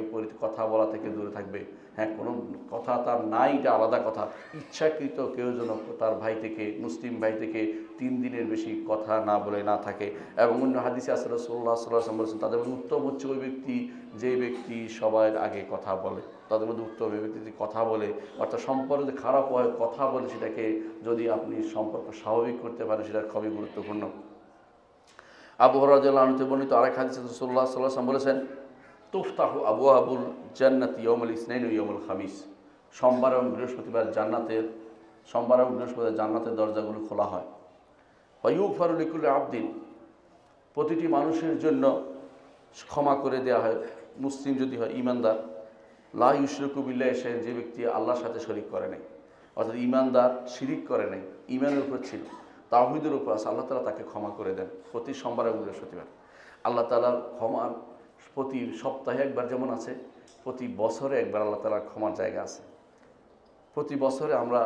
কথা বলা থেকে দূরে থাকবে। হ্যাঁ, কোনো কথা তার নাই, এটা আলাদা কথা। ইচ্ছাকৃত কেউ যেন তার ভাই থেকে, মুসলিম ভাই থেকে 3 দিনের বেশি কথা না বলে না থাকে। এবং অন্য হাদিসে আসলে রাসূলুল্লাহ সাল্লাল্লাহু আলাইহি ওয়াসাল্লাম বলেছেন, তাদের মধ্যে উত্তম হচ্ছে ওই ব্যক্তি যে ব্যক্তি সবার আগে কথা বলে। তাদের মধ্যে উত্তম ওই ব্যক্তি যদি কথা বলে, অর্থাৎ সম্পর্ক যদি খারাপ হয়, কথা বলে সেটাকে যদি আপনি সম্পর্ক স্বাভাবিক করতে পারেন, সেটা খুবই গুরুত্বপূর্ণ। আবু হুরায়রা রাদিয়াল্লাহু আনহু বর্ণিত আরেক হাদিসে রাসূলুল্লাহ সাল্লাল্লাহু আলাইহি ওয়াসাল্লাম বলেছেন, তুফতাহু আবওয়াবুল জান্নাতি ইয়াউমুল ইসনাইন ওয়া ইয়াউমুল খামিস, সোমবার এবং বৃহস্পতিবার জান্নাতের দরজাগুলো খোলা হয়। ওয়া ইউগফারু লিকুল্লি আবদিন, প্রতিটি মানুষের জন্য ক্ষমা করে দেওয়া হয়, মুসলিম যদি হয়, ঈমানদার, লা ইউশরিকু বিল্লাহি শাইআন, যে ব্যক্তি আল্লাহর সাথে শরীক করে নাই, অর্থাৎ ঈমানদার শিরিক করে নাই, ঈমানের উপর ছিল, তাওহীদের উপর আছে, আল্লাহ তাআলা তাকে ক্ষমা করে দেন প্রতি সোমবার এবং বৃহস্পতিবার। আল্লাহ তাআলার ক্ষমার প্রতি সপ্তাহে একবার যেমন আছে, প্রতি বছরে একবার আল্লাহ তাআলার ক্ষমার জায়গা আছে। প্রতি বছরে আমরা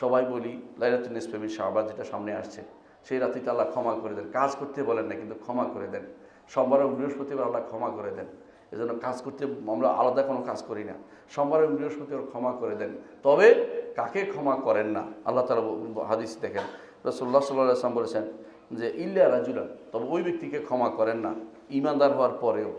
সবাই বলি লাইলাতুন নিসফে মিন শাবান, যেটা সামনে আসছে, সেই রাতে আল্লাহ ক্ষমা করে দেন। কাজ করতে বলেন না, কিন্তু ক্ষমা করে দেন। সোমবার এবং বৃহস্পতিবার আল্লাহ ক্ষমা করে দেন। এজন্য কাজ করতে আমরা আলাদা কোনো কাজ করি না। সোমবার এবং বৃহস্পতিবার ক্ষমা করে দেন। তবে কাকে ক্ষমা করেন না, আল্লাহ তাআলা হাদিস দেখেন, রাসূলুল্লাহ সাল্লাল্লাহু আলাইহি ওয়াসাল্লাম বলেছেন যে ইল্লা রাজুলান, তবে ওই ব্যক্তিকে ক্ষমা করেন না ঈমানদার হওয়ার পরেও,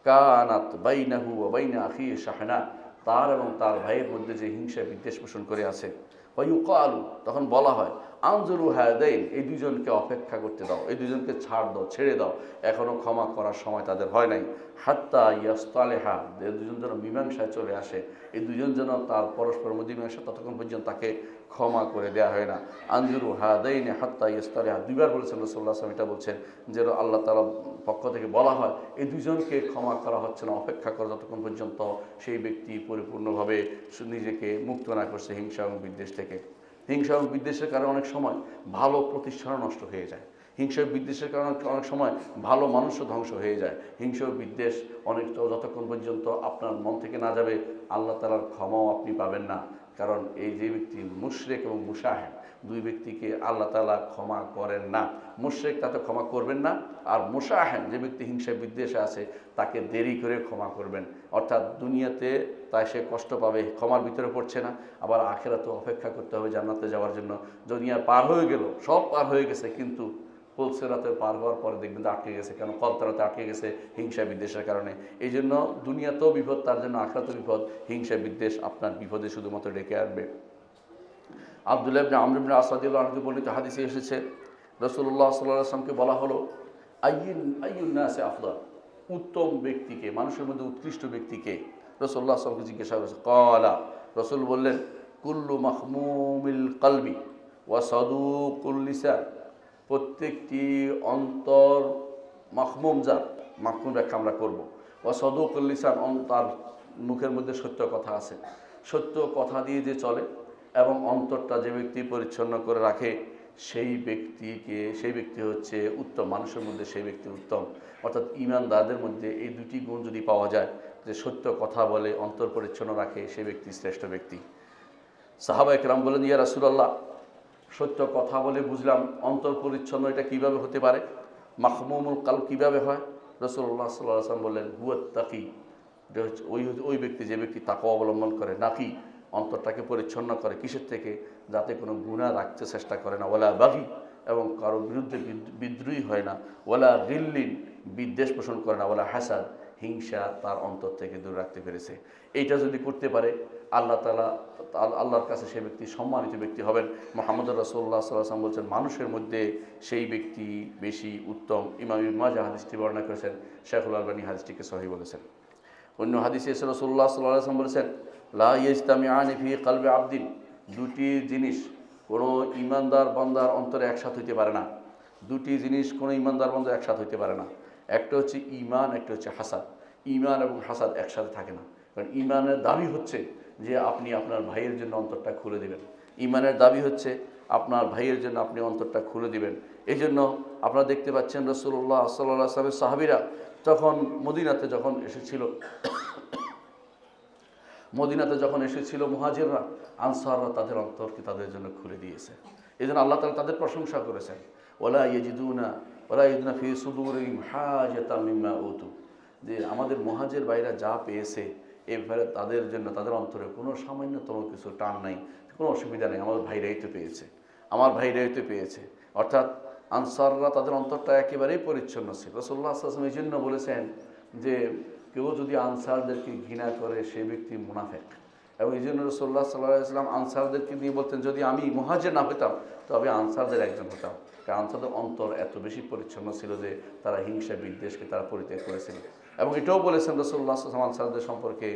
কানাত বাইনাহু ওয়া বাইনা আখিহি শাহনা, তার এবং তার ভাইয়ের মধ্যে যে হিংসা বিদ্বেষ পোষণ করে আছে, ওয়ায়ুকালু, তখন বলা হয়, আনজুরু হাদাইন, এই দুজনকে অপেক্ষা করতে দাও, এই দুজনকে ছাড় দাও, ছেড়ে দাও, এখনও ক্ষমা করার সময় তাদের হয় নাই। হাত্তা ইয়াস্তালেহা, এই দুজন যেন মীমাংসায় চলে আসে, এই দুজন যেন তার পরস্পর মধ্যে মীমাংসা, ততক্ষণ পর্যন্ত তাকে ক্ষমা করে দেওয়া হয় না। আনজুরু হাদাইন হাত্তা ইয়াস্তালেহা, দুইবার বলেছেন রাসূলুল্লাহ সাল্লাল্লাহু আলাইহি ওয়াসাল্লাম, এটা বলছেন যে আল্লাহ তাআলার পক্ষ থেকে বলা হয় এই দুজনকে ক্ষমা করা হচ্ছে না, অপেক্ষা করা যতক্ষণ পর্যন্ত সেই ব্যক্তি পরিপূর্ণভাবে নিজেকে মুক্ত না করছে হিংসা এবং বিদ্বেষ থেকে। হিংসা এবং বিদ্বেষের কারণে অনেক সময় ভালো প্রতিষ্ঠানও নষ্ট হয়ে যায়। হিংসা বিদ্বেষের কারণে অনেক সময় ভালো মানুষও ধ্বংস হয়ে যায়। হিংসা বিদ্বেষ যতক্ষণ পর্যন্ত আপনার মন থেকে না যাবে, আল্লাহ তাআলার ক্ষমাও আপনি পাবেন না। কারণ এই যে ব্যক্তি মুশরিক এবং মুশাহিদ, দুই ব্যক্তিকে আল্লাহ তাআলা ক্ষমা করেন না। মুশরিক তাতে ক্ষমা করবেন না, আর মুশাহিদ যে ব্যক্তি হিংসা বিদ্বেষে আছে তাকে দেরি করে ক্ষমা করবেন। অর্থাৎ দুনিয়াতে তাই সে কষ্ট পাবে, ক্ষমার ভিতরে পড়ছে না, আবার আখিরাতে অপেক্ষা করতে হবে জান্নাতে যাওয়ার জন্য। দুনিয়া পার হয়ে গেল, সব পার হয়ে গেছে, কিন্তু পুলসিরাতে পার হওয়ার পরে দেখবেন আটকে গেছে। কেন? কলতারাতে আটকে গেছে হিংসা বিদ্বেষের কারণে। এই জন্য দুনিয়াতেও বিপদ, তার জন্য আখিরাতেও বিপদ। হিংসা বিদ্বেষ আপনার বিপদে শুধুমাত্র ডেকে আনবে। আব্দুল্লাহ ইবনে আমর ইবনে আস রাদিয়াল্লাহু আনহু বর্ণিত হাদিসে এসেছে, রাসূলুল্লাহ সাল্লাল্লাহু আলাইহি ওয়াসাল্লামকে বলা হলো, আইয়ুন নাসি আফদাল, উত্তম ব্যক্তিকে, মানুষের মধ্যে উৎকৃষ্ট ব্যক্তিকে? রাসূলুল্লাহ সাল্লাল্লাহু আলাইহি ওয়াসাল্লামকে জিজ্ঞাসা করেছে। ক্বালা, রাসূল বললেন, কুল্লু মাহমুমিল কলবি ওয়া সাদুকুল লিসান, প্রত্যেকটি অন্তর মাহমুম, যার মাহমুম ব্যাখ্যা আমরা করবো, ওয়া সাদুকুল লিসান, তার মুখের মধ্যে সত্য কথা আছে, সত্য কথা দিয়ে যে চলে এবং অন্তরটা যে ব্যক্তি পরিচ্ছন্ন করে রাখে, সেই ব্যক্তি হচ্ছে উত্তম। মানুষের মধ্যে সেই ব্যক্তি উত্তম। অর্থাৎ ঈমানদারদের মধ্যে এই দুটি গুণ যদি পাওয়া যায়, যে সত্য কথা বলে, অন্তর পরিচ্ছন্ন রাখে, সেই ব্যক্তি শ্রেষ্ঠ ব্যক্তি। সাহাবায়ে কেরাম বলেন, ইয়া রাসূলুল্লাহ, সত্য কথা বলে বুঝলাম, অন্তর পরিচ্ছন্ন এটা কিভাবে হতে পারে? মাহমুমুল কালব কিভাবে হয়? রাসূলুল্লাহ সাল্লাল্লাহু আলাইহি ওয়াসাল্লাম বললেন, হুয়াত তাকি, ওই ব্যক্তি যে ব্যক্তি তাকওয়া অবলম্বন করে, নাকি অন্তরটাকে পরিচ্ছন্ন করে, কিসের থেকে? যাতে কোনো গুনাহ রাখতে চেষ্টা করে না, ওয়ালা বাগি, এবং কারোর বিরুদ্ধে বিদ্রোহী হয় না, ওয়ালা গিল্লিন, বিদ্বেষ পোষণ করে না, ওয়ালা হাসাদ, হিংসা তার অন্তর থেকে দূর রাখতে পেরেছে। এইটা যদি করতে পারে আল্লাহ তাআলা, আল্লাহর কাছে সেই ব্যক্তি সম্মানিত ব্যক্তি হবেন। মুহাম্মদ রাসূলুল্লাহ সাল্লাল্লাহু আলাইহি ওয়াসাল্লাম বলছেন, মানুষের মধ্যে সেই ব্যক্তি বেশি উত্তম। ইমাম ইবনে মাজাহ হাদিসটি বর্ণনা করেছেন, শাইখুল আলবানী হাদিসটিকে সহিহ বলেছেন। অন্য হাদিসে রাসূলুল্লাহ সাল্লাল্লাহু আলাইহি ওয়াসাল্লাম বলেছেন, লা ইয়াজতামিআনি ফি কলবি আবদিন, দুটি জিনিস কোনো ইমানদার বান্দার অন্তরে একসাথে হইতে পারে না। দুটি জিনিস কোনো ইমানদার বান্দার একসাথে হইতে পারে না। একটা হচ্ছে ঈমান, একটা হচ্ছে হাসাদ। ঈমান এবং হাসাদ একসাথে থাকে না। কারণ ঈমানের দাবি হচ্ছে যে আপনি আপনার ভাইয়ের জন্য অন্তরটা খুলে দিবেন। ঈমানের দাবি হচ্ছে আপনার ভাইয়ের জন্য আপনি অন্তরটা খুলে দিবেন। এই জন্য আপনারা দেখতে পাচ্ছেন রাসূলুল্লাহ সাল্লাল্লাহু আলাইহি ওয়াসাল্লামের সাহাবীরা তখন মদিনাতে যখন এসেছিল মুহাজিররা, আনসাররা তাদের অন্তরকে তাদের জন্য খুলে দিয়েছে। এই জন্য আল্লাহ তাআলা তাদের প্রশংসা করেছেন, ওয়ালা ইয়াজিদুনা ফি সুদুরিহিম হাজাতাম মিম্মা উতু, যে আমাদের মুহাজির ভাইরা যা পেয়েছে এ ব্যাপারে তাদের জন্য তাদের অন্তরে কোনো সামান্যতম কিছু টান নাই, কোনো অসুবিধা নেই। আমার ভাইরাই তো পেয়েছে। অর্থাৎ আনসাররা তাদের অন্তরটা একেবারেই পরিচ্ছন্ন ছিল। রাসূলুল্লাহ সাল্লাল্লাহু আলাইহি ওয়াসাল্লাম এই জন্য বলেছেন যে কেউ যদি আনসারদেরকে ঘৃণা করে সে ব্যক্তি মুনাফিক। এবং এই জন্য রাসূলুল্লাহ সাল্লাল্লাহু আলাইহি ওয়াসাল্লাম আনসারদেরকে নিয়ে বলতেন, যদি আমি মুহাজির না হতাম তবে আনসারদের একজন হতাম। কারণ আনসারদের অন্তর এত বেশি পরিচ্ছন্ন ছিল যে তারা হিংসা বিদ্বেষকে তারা পরিত্যাগ করেছিল। এবং এটাও বলেছেন রাসূলুল্লাহ সাল্লাল্লাহু আলাইহি ওয়াসাল্লাম আনসারদের সম্পর্কে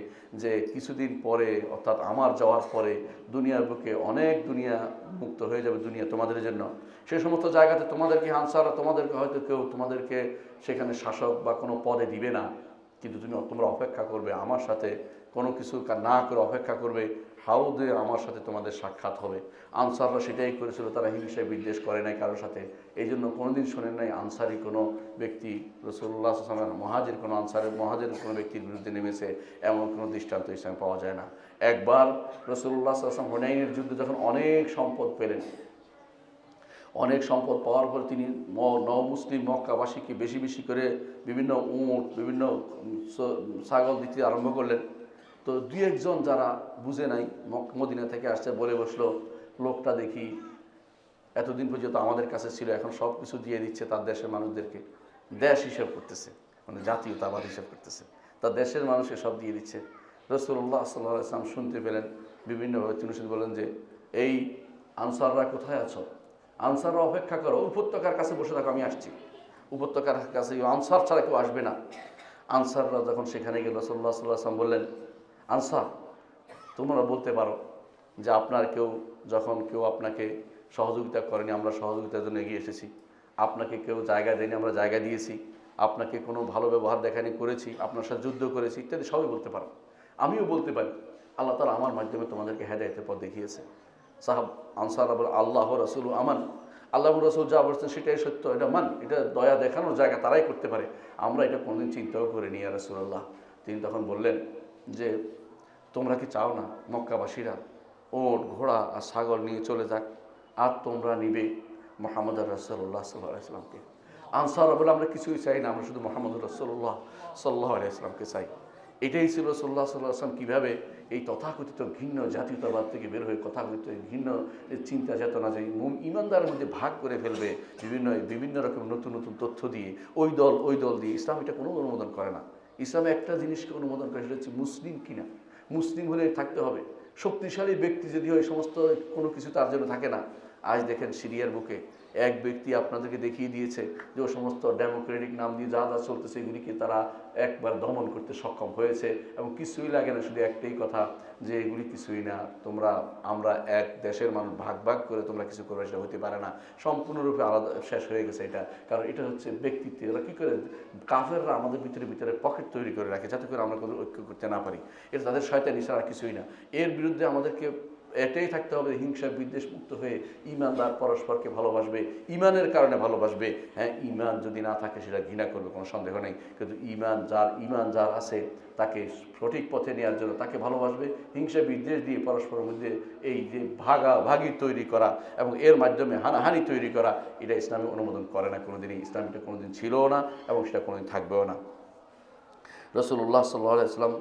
যে কিছুদিন পরে, অর্থাৎ আমার যাওয়ার পরে দুনিয়ার বুকে অনেক দুনিয়া মুক্ত হয়ে যাবে, দুনিয়া তোমাদের জন্য। সেই সমস্ত জায়গাতে তোমাদেরকে আনসাররা তোমাদেরকে হয়তো কেউ তোমাদেরকে সেখানে শাসক বা কোনো পদে দিবে না, কিন্তু তোমরা অপেক্ষা করবে আমার সাথে, কোনো কিছু না করে অপেক্ষা করবে, হাউদে আমার সাথে তোমাদের সাক্ষাৎ হবে। আনসাররা সেটাই করেছিল, তারা হিংসায় বিদ্বেষ করে নাই কারোর সাথে। এই জন্য কোনোদিন শোনেন নাই আনসারি কোনো ব্যক্তি রাসূলুল্লাহ সাল্লাল্লাহু আলাইহি ওয়াসাল্লাম মহাজের কোনো ব্যক্তির বিরুদ্ধে নেমেছে, এমন কোনো দৃষ্টান্ত ইসলামে পাওয়া যায় না। একবার রাসূলুল্লাহ সাল্লাল্লাহু আলাইহি ওয়াসাল্লাম হুনাইনের যুদ্ধে যখন অনেক সম্পদ পেলেন, অনেক সম্পদ পাওয়ার পর তিনি মুসলিম মক্কাবাসীকে বেশি বেশি করে বিভিন্ন উট, বিভিন্ন ছাগল দিতে আরম্ভ করলেন। তো দুই একজন যারা বুঝে নাই, মদিনা থেকে আসছে, বলে বসলো, লোকটা দেখি এতদিন পর্যন্ত আমাদের কাছে ছিল, এখন সব কিছু দিয়ে দিচ্ছে তার দেশের মানুষদেরকে, দেশ হিসাব করতেছে, মানে জাতীয়তাবাদ হিসাব করতেছে, তার দেশের মানুষকে সব দিয়ে দিচ্ছে। রাসূলুল্লাহ সাল্লাল্লাহু আলাইহি ওয়াসাল্লাম শুনতে পেলেন, বিভিন্নভাবে তিনি বলেন যে, এই আনসাররা কোথায় আছো? আনসাররা অপেক্ষা করো, উপত্যকার কাছে বসে থাকো, আমি আসছি। উপত্যকার কাছে আনসার ছাড়া কেউ আসবে না। আনসাররা যখন সেখানে গেল, রাসূলুল্লাহ সাল্লাল্লাহু আলাইহি ওয়াসাল্লাম বললেন, আনসার, তোমরা বলতে পারো যে যখন কেউ আপনাকে সহযোগিতা করেনি, আমরা সহযোগিতার জন্য এগিয়ে এসেছি। আপনাকে কেউ জায়গা দেয়নি, আমরা জায়গা দিয়েছি। আপনাকে কোনো ভালো ব্যবহার দেখানি, করেছি, আপনার সাথে যুদ্ধ করেছি, ইত্যাদি সবই বলতে পারো। আমিও বলতে পারি, আল্লাহ তাআলা আমার মাধ্যমে তোমাদেরকে হেদায়েতের পথ দেখিয়েছে। আনসাররা বলে, আল্লাহ রাসূল আমান, আল্লাহ রাসূল যা বলছেন সেটাই সত্য, এটা দয়া দেখানোর জায়গা তারাই করতে পারে, আমরা এটা কোনোদিন চিন্তাও করিনি ইয়া রাসূলুল্লাহ। তিনি তখন বললেন যে, তোমরা কি চাও না মক্কাবাসীরা ওট, ঘোড়া আর ছাগল নিয়ে চলে যাক, আর তোমরা নিবে মুহাম্মদ রাসূলুল্লাহ সাল্লাল্লাহু আলাইহি ওয়াসাল্লামকে? আনসাররা বলে, আমরা কিছুই চাই না, আমরা শুধু মুহাম্মদ রাসূলুল্লাহ সাল্লাল্লাহু আলাইহি ওয়াসাল্লামকে চাই। এটাই ছিল রাসূলুল্লাহ সাল্লাল্লাহু আলাইহি ওয়াসাল্লাম কীভাবে এই তথাকথিত ঘৃণ্য জাতীয়তাবাদ থেকে বের হয়ে তথাকথিত ঘৃণ্য চিন্তা চেতনা যে ইমানদারের মধ্যে ভাগ করে ফেলবে বিভিন্ন রকম নতুন নতুন তথ্য দিয়ে, ওই দল দিয়ে। ইসলাম এটা কোনো অনুমোদন করে না। ইসলামে একটা জিনিসকে অনুমোদন করে, সেটা হচ্ছে মুসলিম কিনা। মুসলিম হলে থাকতে হবে। শক্তিশালী ব্যক্তি যদি হয়, সমস্ত কোনো কিছু তার জন্য থাকে না। আজ দেখেন সিরিয়ার বুকে এক ব্যক্তি আপনাদেরকে দেখিয়ে দিয়েছে যে ও সমস্ত ডেমোক্রেটিক নাম দিয়ে যা যা চলতেছে এগুলিকে তারা একবার দমন করতে সক্ষম হয়েছে। এবং কিছুই লাগে না, শুধু একটাই কথা যে এগুলি কিছুই না, আমরা এক দেশের মানুষ, ভাগ ভাগ করে তোমরা কিছু করবে, সেটা হতে পারে না, সম্পূর্ণরূপে আলাদা, শেষ হয়ে গেছে এটা। কারণ এটা হচ্ছে ব্যক্তিত্ব। এরা কী করে, কাফেররা আমাদের ভিতরে পকেট তৈরি করে রাখে যাতে করে আমরা কোনো ঐক্য করতে না পারি। এটা তাদের শয়তানি ছাড়া কিছুই না। এর বিরুদ্ধে আমাদেরকে এটাই থাকতে হবে, হিংসা বিদ্বেষ মুক্ত হয়ে ইমানদার পরস্পরকে ভালোবাসবে, ইমানের কারণে ভালোবাসবে। হ্যাঁ, ইমান যদি না থাকে সেটা ঘৃণা করবে, কোনো সন্দেহ নেই। কিন্তু ইমান যার আছে তাকে সঠিক পথে নেওয়ার জন্য তাকে ভালোবাসবে। হিংসা বিদ্বেষ দিয়ে পরস্পরের মধ্যে এই যে ভাগাভাগি তৈরি করা এবং এর মাধ্যমে হানাহানি তৈরি করা, এটা ইসলামে অনুমোদন করে না কোনোদিনই। ইসলাম এটা কোনোদিন ছিলও না এবং সেটা কোনোদিন থাকবেও না। রাসূলুল্লাহ সাল্লাল্লাহু আলাইহি ওয়াসাল্লাম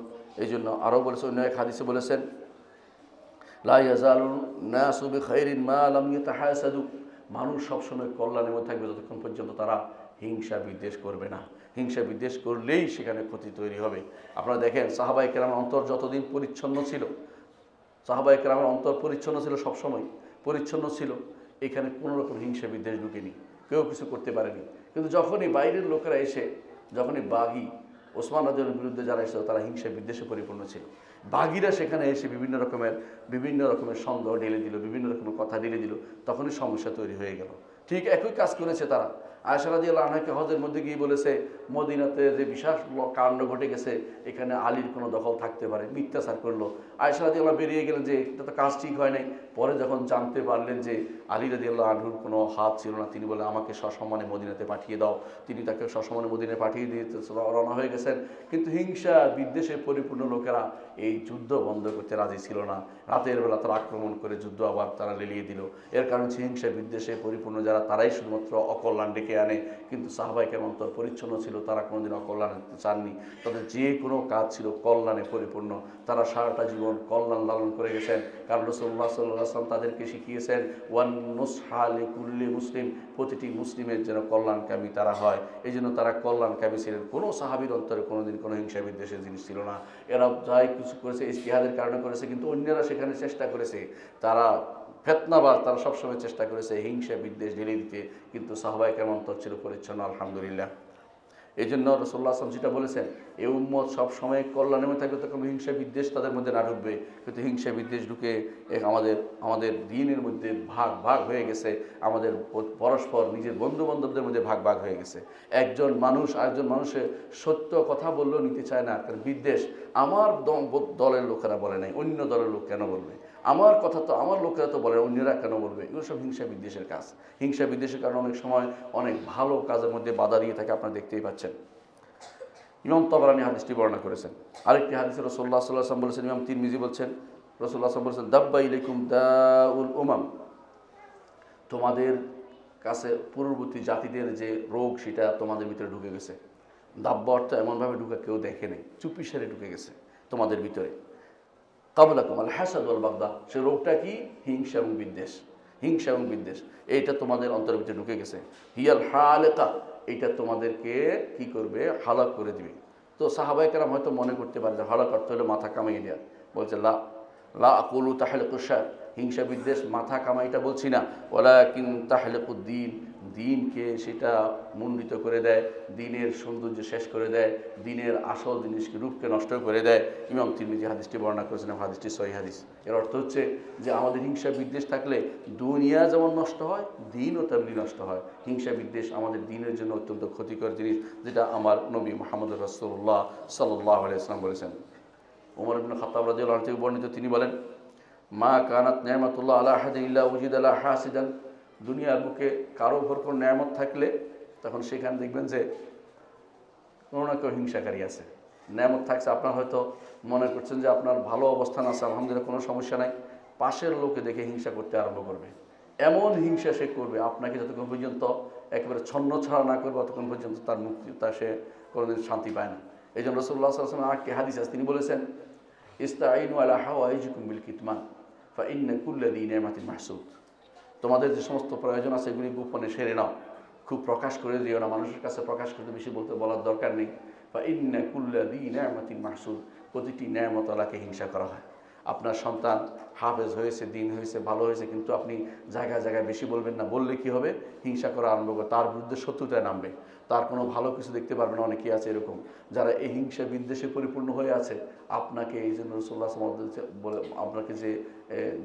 এই জন্য আরও বলেছেন, অন্য এক হাদিসে বলেছেন, লা ইয়াজালুন নাসু বিখাইরিন মা লাম ইয়াতাহাসাদু, মানুষ সবসময় কল্যাণের মধ্যে থাকবে যতক্ষণ পর্যন্ত তারা হিংসা বিদ্বেষ করবে না। হিংসা বিদ্বেষ করলেই সেখানে ক্ষতি তৈরি হবে। আপনারা দেখেন সাহাবায়ে কেরামের অন্তর যতদিন পরিচ্ছন্ন ছিল, সাহাবায়ে কেরামের অন্তর পরিচ্ছন্ন ছিল, সবসময় পরিচ্ছন্ন ছিল, এখানে কোনো রকম হিংসা বিদ্বেষ ঢুকেনি, কেউ কিছু করতে পারেনি। কিন্তু যখনই বাইরের লোকেরা এসে, যখনই বাগী ওসমান রাদিয়াল্লাহু আনহুর বিরুদ্ধে যারা এসেছিল, তারা হিংসা বিদ্বেষে পরিপূর্ণ ছিল। বাগীরা সেখানে এসে বিভিন্ন রকমের সন্দেহ ঢেলে দিল, বিভিন্ন রকমের কথা ঢেলে দিল, তখনই সমস্যা তৈরি হয়ে গেল। ঠিক একই কাজ করেছে তারা। আয়েশা রাদিয়াল্লাহু আনহাকে হজের মধ্যে গিয়ে বলেছে, মদিনাতে যে বিশাল কাণ্ড ঘটে গেছে, এখানে আলীর কোনো দখল থাকতে পারে, মিথ্যাচার করলো। আয়েশা রাদিয়াল্লাহু আনহা বেরিয়ে গেলেন যে এটা তো কাজ ঠিক হয় নাই। পরে যখন জানতে পারলেন যে আলী রাদিয়াল্লাহু আনহুর কোনো হাত ছিল না, তিনি বলে আমাকে সসম্মানে মদিনাতে পাঠিয়ে দাও। তিনি তাকে সসম্মানে মদিনায় পাঠিয়ে দিয়ে রওনা হয়ে গেছেন। কিন্তু হিংসা বিদ্বেষে পরিপূর্ণ লোকেরা এই যুদ্ধ বন্ধ করতে রাজি ছিল না। রাতের বেলা তারা আক্রমণ করে যুদ্ধ আবার তারা লেলিয়ে দিল। এর কারণ হচ্ছে হিংসা বিদ্বেষে পরিপূর্ণ যারা, তারাই শুধুমাত্র অকল্যাণ ডেকে আনে। কিন্তু সাহাবায়ে কেরাম অন্তর পরিচ্ছন্ন ছিল, তারা কোনোদিন অকল্যাণ চাননি। তাদের যে কোনো কাজ ছিল কল্যাণে পরিপূর্ণ। তারা সারাটা জীবন কল্যাণ লালন করে গেছেন। কারণ রাসূলুল্লাহ সাল্লাল্লাহু আলাইহি ওয়াসাল্লাম তাদেরকে শিখিয়েছেন ওয়ান নুসহা লিকুল্লি মুসলিম, প্রতিটি মুসলিমের যেন কল্যাণকামী তারা হয়। এই জন্য তারা কল্যাণকামী ছিলেন। কোনো সাহাবীর অন্তরে কোনোদিন কোনো হিংসা বিদ্বেষের জিনিস ছিল না। এরা যাই কিছু করেছে ইজতিহাদের কারণে করেছে, কিন্তু অন্যরা সেখানে চেষ্টা করেছে, তারা ফেতনাবাজ, তারা সবসময় চেষ্টা করেছে হিংসা বিদ্বেষ ঢেলে দিতে। কিন্তু সাহাবায়ে কেরাম অন্তর ছিল পরিচ্ছন্ন, আলহামদুলিল্লাহ। এই জন্য রাসূলুল্লাহ সাল্লাল্লাহু আলাইহি ওয়াসাল্লাম যেটা বলেছেন, এই উম্মত সবসময় কল্যাণের মধ্যে থাকবে, তখন হিংসা বিদ্বেষ তাদের মধ্যে না ঢুকবে। কিন্তু হিংসা বিদ্বেষ ঢুকে আমাদের দিনের মধ্যে ভাগ হয়ে গেছে, আমাদের পরস্পর নিজের বন্ধু বান্ধবদের মধ্যে ভাগ হয়ে গেছে। একজন মানুষ আরেকজন মানুষের সত্য কথা বললেও নিতে চায় না, কারণ বিদ্বেষ। আমার দলের লোকেরা বলে নাই, অন্য দলের লোক কেন বলবে? আমার কথা তো আমার লোকেরা তো বলে, অন্যরা কেন বলবে? এগুলো সব হিংসা বিদ্বেষের কাজ। হিংসা বিদ্বেষের কারণে অনেক সময় অনেক ভালো কাজের মধ্যে বাধা দিয়ে থাকে, আপনারা দেখতেই পাচ্ছেন। ইমাম তাবরানী হাদিসটি বর্ণনা করেছেন। আরেকটি হাদিসে রাসূলুল্লাহ সাল্লাল্লাহু আলাইহি ওয়াসাল্লাম বলেছেন, ইমাম তিরমিজি বলছেন, রাসূলুল্লাহ সাল্লাল্লাহু আলাইহি ওয়াসাল্লাম বলেছেন, দাব্বা ইলাইকুম দাউল উমাম, তোমাদের কাছে পূর্ববর্তী জাতিদের যে রোগ, সেটা তোমাদের ভিতরে ঢুকে গেছে। দাব্বা অর্থ এমনভাবে ঢুকে কেউ দেখে নেই, চুপি সারে ঢুকে গেছে তোমাদের ভিতরে। কাবলাকুম আল হাসাদ ওয়াল বাগদা, সে রোগটা কি? হিংসা এবং বিদ্বেষ। হিংসা এবং বিদ্বেষ এইটা তোমাদের অন্তরের ভিতরে ঢুকে গেছে। হিয়াল হালেকা, এইটা তোমাদেরকে কি করবে? হালাক করে দিবে। তো সাহাবায়ে কেরাম হয়তো মনে করতে পারে যে হালাক অর্থ হলো মাথা কামাইয়ে দেওয়া। বলছে লা আকুলু তাহলিকুশ শার, হিংসা বিদ্বেষ মাথা কামাইটা বলছি না, ওয়ালাকিন তাহলিকুদ্দিন, দিনকে সেটা মণ্ডিত করে দেয়, দিনের সৌন্দর্য শেষ করে দেয়, দিনের আসল জিনিসকে রূপকে নষ্ট করে দেয়। ইমাম তিরমিজি হাদিসটি বর্ণনা করেছেন, হাদিসটি সহিহ হাদিস। এর অর্থ হচ্ছে যে আমাদের হিংসা বিদ্বেষ থাকলে দুনিয়া যেমন নষ্ট হয়, দিনও তেমনি নষ্ট হয়। হিংসা বিদ্বেষ আমাদের দিনের জন্য অত্যন্ত ক্ষতিকর জিনিস, যেটা আমার নবী মুহাম্মদ রাসূলুল্লাহ সাল্লাল্লাহু আলাইহি ওয়াসাল্লাম বলেছেন। ওমর ইবনে খাত্তাব রাদিয়াল্লাহু আনহু থেকে বর্ণিত, তিনি বলেন, মা কানাত নিয়ামাতুল্লাহ আলা আহাদিন ইল্লা উজিদা লা হাসিদান, দুনিয়ার বুকে কারো উপর কোনো নিয়ামত থাকলে তখন সেখানে দেখবেন যে কোনো না কেউ হিংসাকারী আছে। নিয়ামত থাকছে, আপনার হয়তো মনে করছেন যে আপনার ভালো অবস্থান আছে, আলহামদুলিল্লাহ, কোনো সমস্যা নাই, পাশের লোকে দেখে হিংসা করতে আরম্ভ করবে। এমন হিংসা সে করবে, আপনাকে যতক্ষণ পর্যন্ত একেবারে ছন্ন ছাড়া না করবে ততক্ষণ পর্যন্ত তার মুক্তি, সে কোনোদিন শান্তি পায় না। এই জন্য রাসূলুল্লাহ সাল্লাল্লাহু আলাইহি ওয়াসাল্লাম আরেকটি হাদিস আছে, তিনি বলেছেন, ইস্তাঈনু আলা হাওয়াইজিকুম বিল কিতমান ফা ইন্না কুল্লা যী নি'মাতিন মাহসুদ, তোমাদের যে সমস্ত প্রয়োজন আছে এগুলি গোপনে সেরে নাও, খুব প্রকাশ করে দিও না, মানুষের কাছে প্রকাশ করতে বেশি বলার দরকার নেই। ফা ইন্না কুল্লা যী নি'মাতিন মাহসুদ, প্রতিটি নিয়ামত আল্লাহকে হিংসা করা হয়। আপনার সন্তান হাফেজ হয়েছে, দিন হয়েছে, ভালো হয়েছে, কিন্তু আপনি জায়গায় জায়গায় বেশি বলবেন না, বললে কি হবে? হিংসা করা আরম্ভ করে, তার বিরুদ্ধে শত্রুতায় নামবে, তার কোনো ভালো কিছু দেখতে পারবে না। অনেকেই আছে এরকম, যারা এই হিংসা বিদ্বেষে পরিপূর্ণ হয়ে আছে। আপনাকে এই জন্য রাসূলুল্লাহ সাল্লাল্লাহু আলাইহি ওয়াসাল্লাম বলে আপনাকে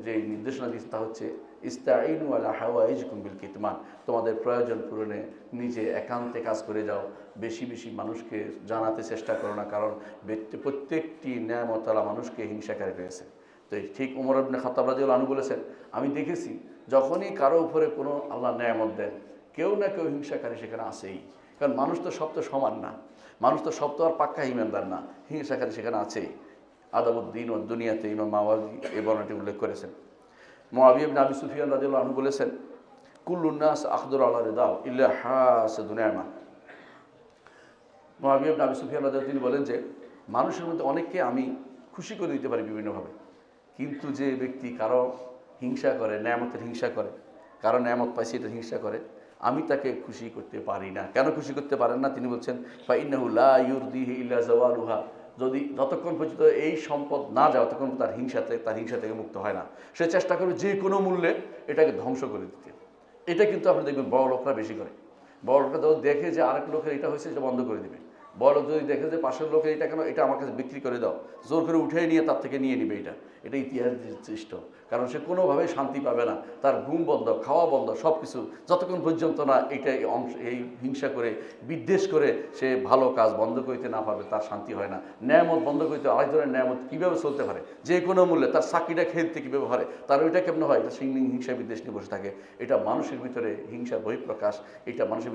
যে নির্দেশনা দিচ্ছে তা হচ্ছে, ইস্তাঈনু আলা হাওয়াইজিকুম বিল কিতমান, তোমাদের প্রয়োজন পূরণে নিজে একান্তে কাজ করে যাও, বেশি বেশি মানুষকে জানাতে চেষ্টা করো না, কারণ প্রত্যেকটি নিয়ামত আল্লাহ মানুষকে হিংসাকারী রয়েছে। তো ঠিক ওমর ইবনে খাত্তাব রাদিয়াল্লাহু আনহু বলেছেন, আমি দেখেছি যখনই কারো উপরে কোনো আল্লাহ নিয়ামত দেন, কেউ না কেউ হিংসাকারী সেখানে আসেই। কারণ মানুষ তো সব তো সমান না, মানুষ তো সব তো আর পাক্কা ঈমানদার না, হিংসাকারী সেখানে আছেই। আদাবুদ্দিন ও দুনিয়াতে ইমাম মাওয়ারদি এই বর্ণনাটি উল্লেখ করেছেন। মুআবিয়া ইবনে আবি সুফিয়ান রাদিয়াল্লাহু আনহু বলেছেন, কুল্লুন নাস আখদুর আলা রিদা ইল্লা হাসিদুন নি'মা। মুআবিয়া ইবনে আবি সুফিয়ান রাদিয়াল্লাহু তিনি বলেন যে মানুষের মধ্যে অনেককে আমি খুশি করে দিতে পারি বিভিন্নভাবে, কিন্তু যে ব্যক্তি কারো হিংসা করে, নেয়ামতের হিংসা করে, কারো নেয়ামত পাইছে এটা হিংসা করে, আমি তাকে খুশি করতে পারি না। কেন খুশি করতে পারেন না? তিনি বলছেন ফাইন্নাহু লা ইউরদিহি ইল্লা যাওয়ালুহা, যদি যতক্ষণ পর্যন্ত এই সম্পদ না যায় ততক্ষণ তার হিংসা থেকে মুক্ত হয় না। সে চেষ্টা করবে যে কোনো মূল্যে এটাকে ধ্বংস করে দিতে। এটা কিন্তু আপনি দেখবেন বড় লোকরা বেশি করে। বড় লোকরা যখন দেখে যে আরেক লোকের এটা হয়েছে, এটা বন্ধ করে দিবে। বড় লোক যদি দেখে যে পাশের লোকের এটা কেন, এটা আমার কাছে বিক্রি করে দাও, জোর করে উঠে নিয়ে তার থেকে নিয়ে নিবে। এটা ইতিহাস সৃষ্ট। কারণ সে কোনোভাবেই শান্তি পাবে না, তার ঘুম বন্ধ, খাওয়া বন্ধ, সব কিছু যতক্ষণ পর্যন্ত না এই হিংসা করে বিদ্বেষ করে সে ভালো কাজ বন্ধ করতে না পারবে, তার শান্তি হয় না। ন্যায়ামত বন্ধ করতে, আরেকজনের ন্যায়ামত কীভাবে চলতে পারে, যে কোনো মূল্যে তার চাকরিটা খেলতে কীভাবে পারে, তার ওইটা কেমন হয়, এটা হিংসা বিদ্বেষ নিয়ে বসে থাকে। এটা মানুষের ভিতরে হিংসার বহিঃপ্রকাশ। এটা মানুষের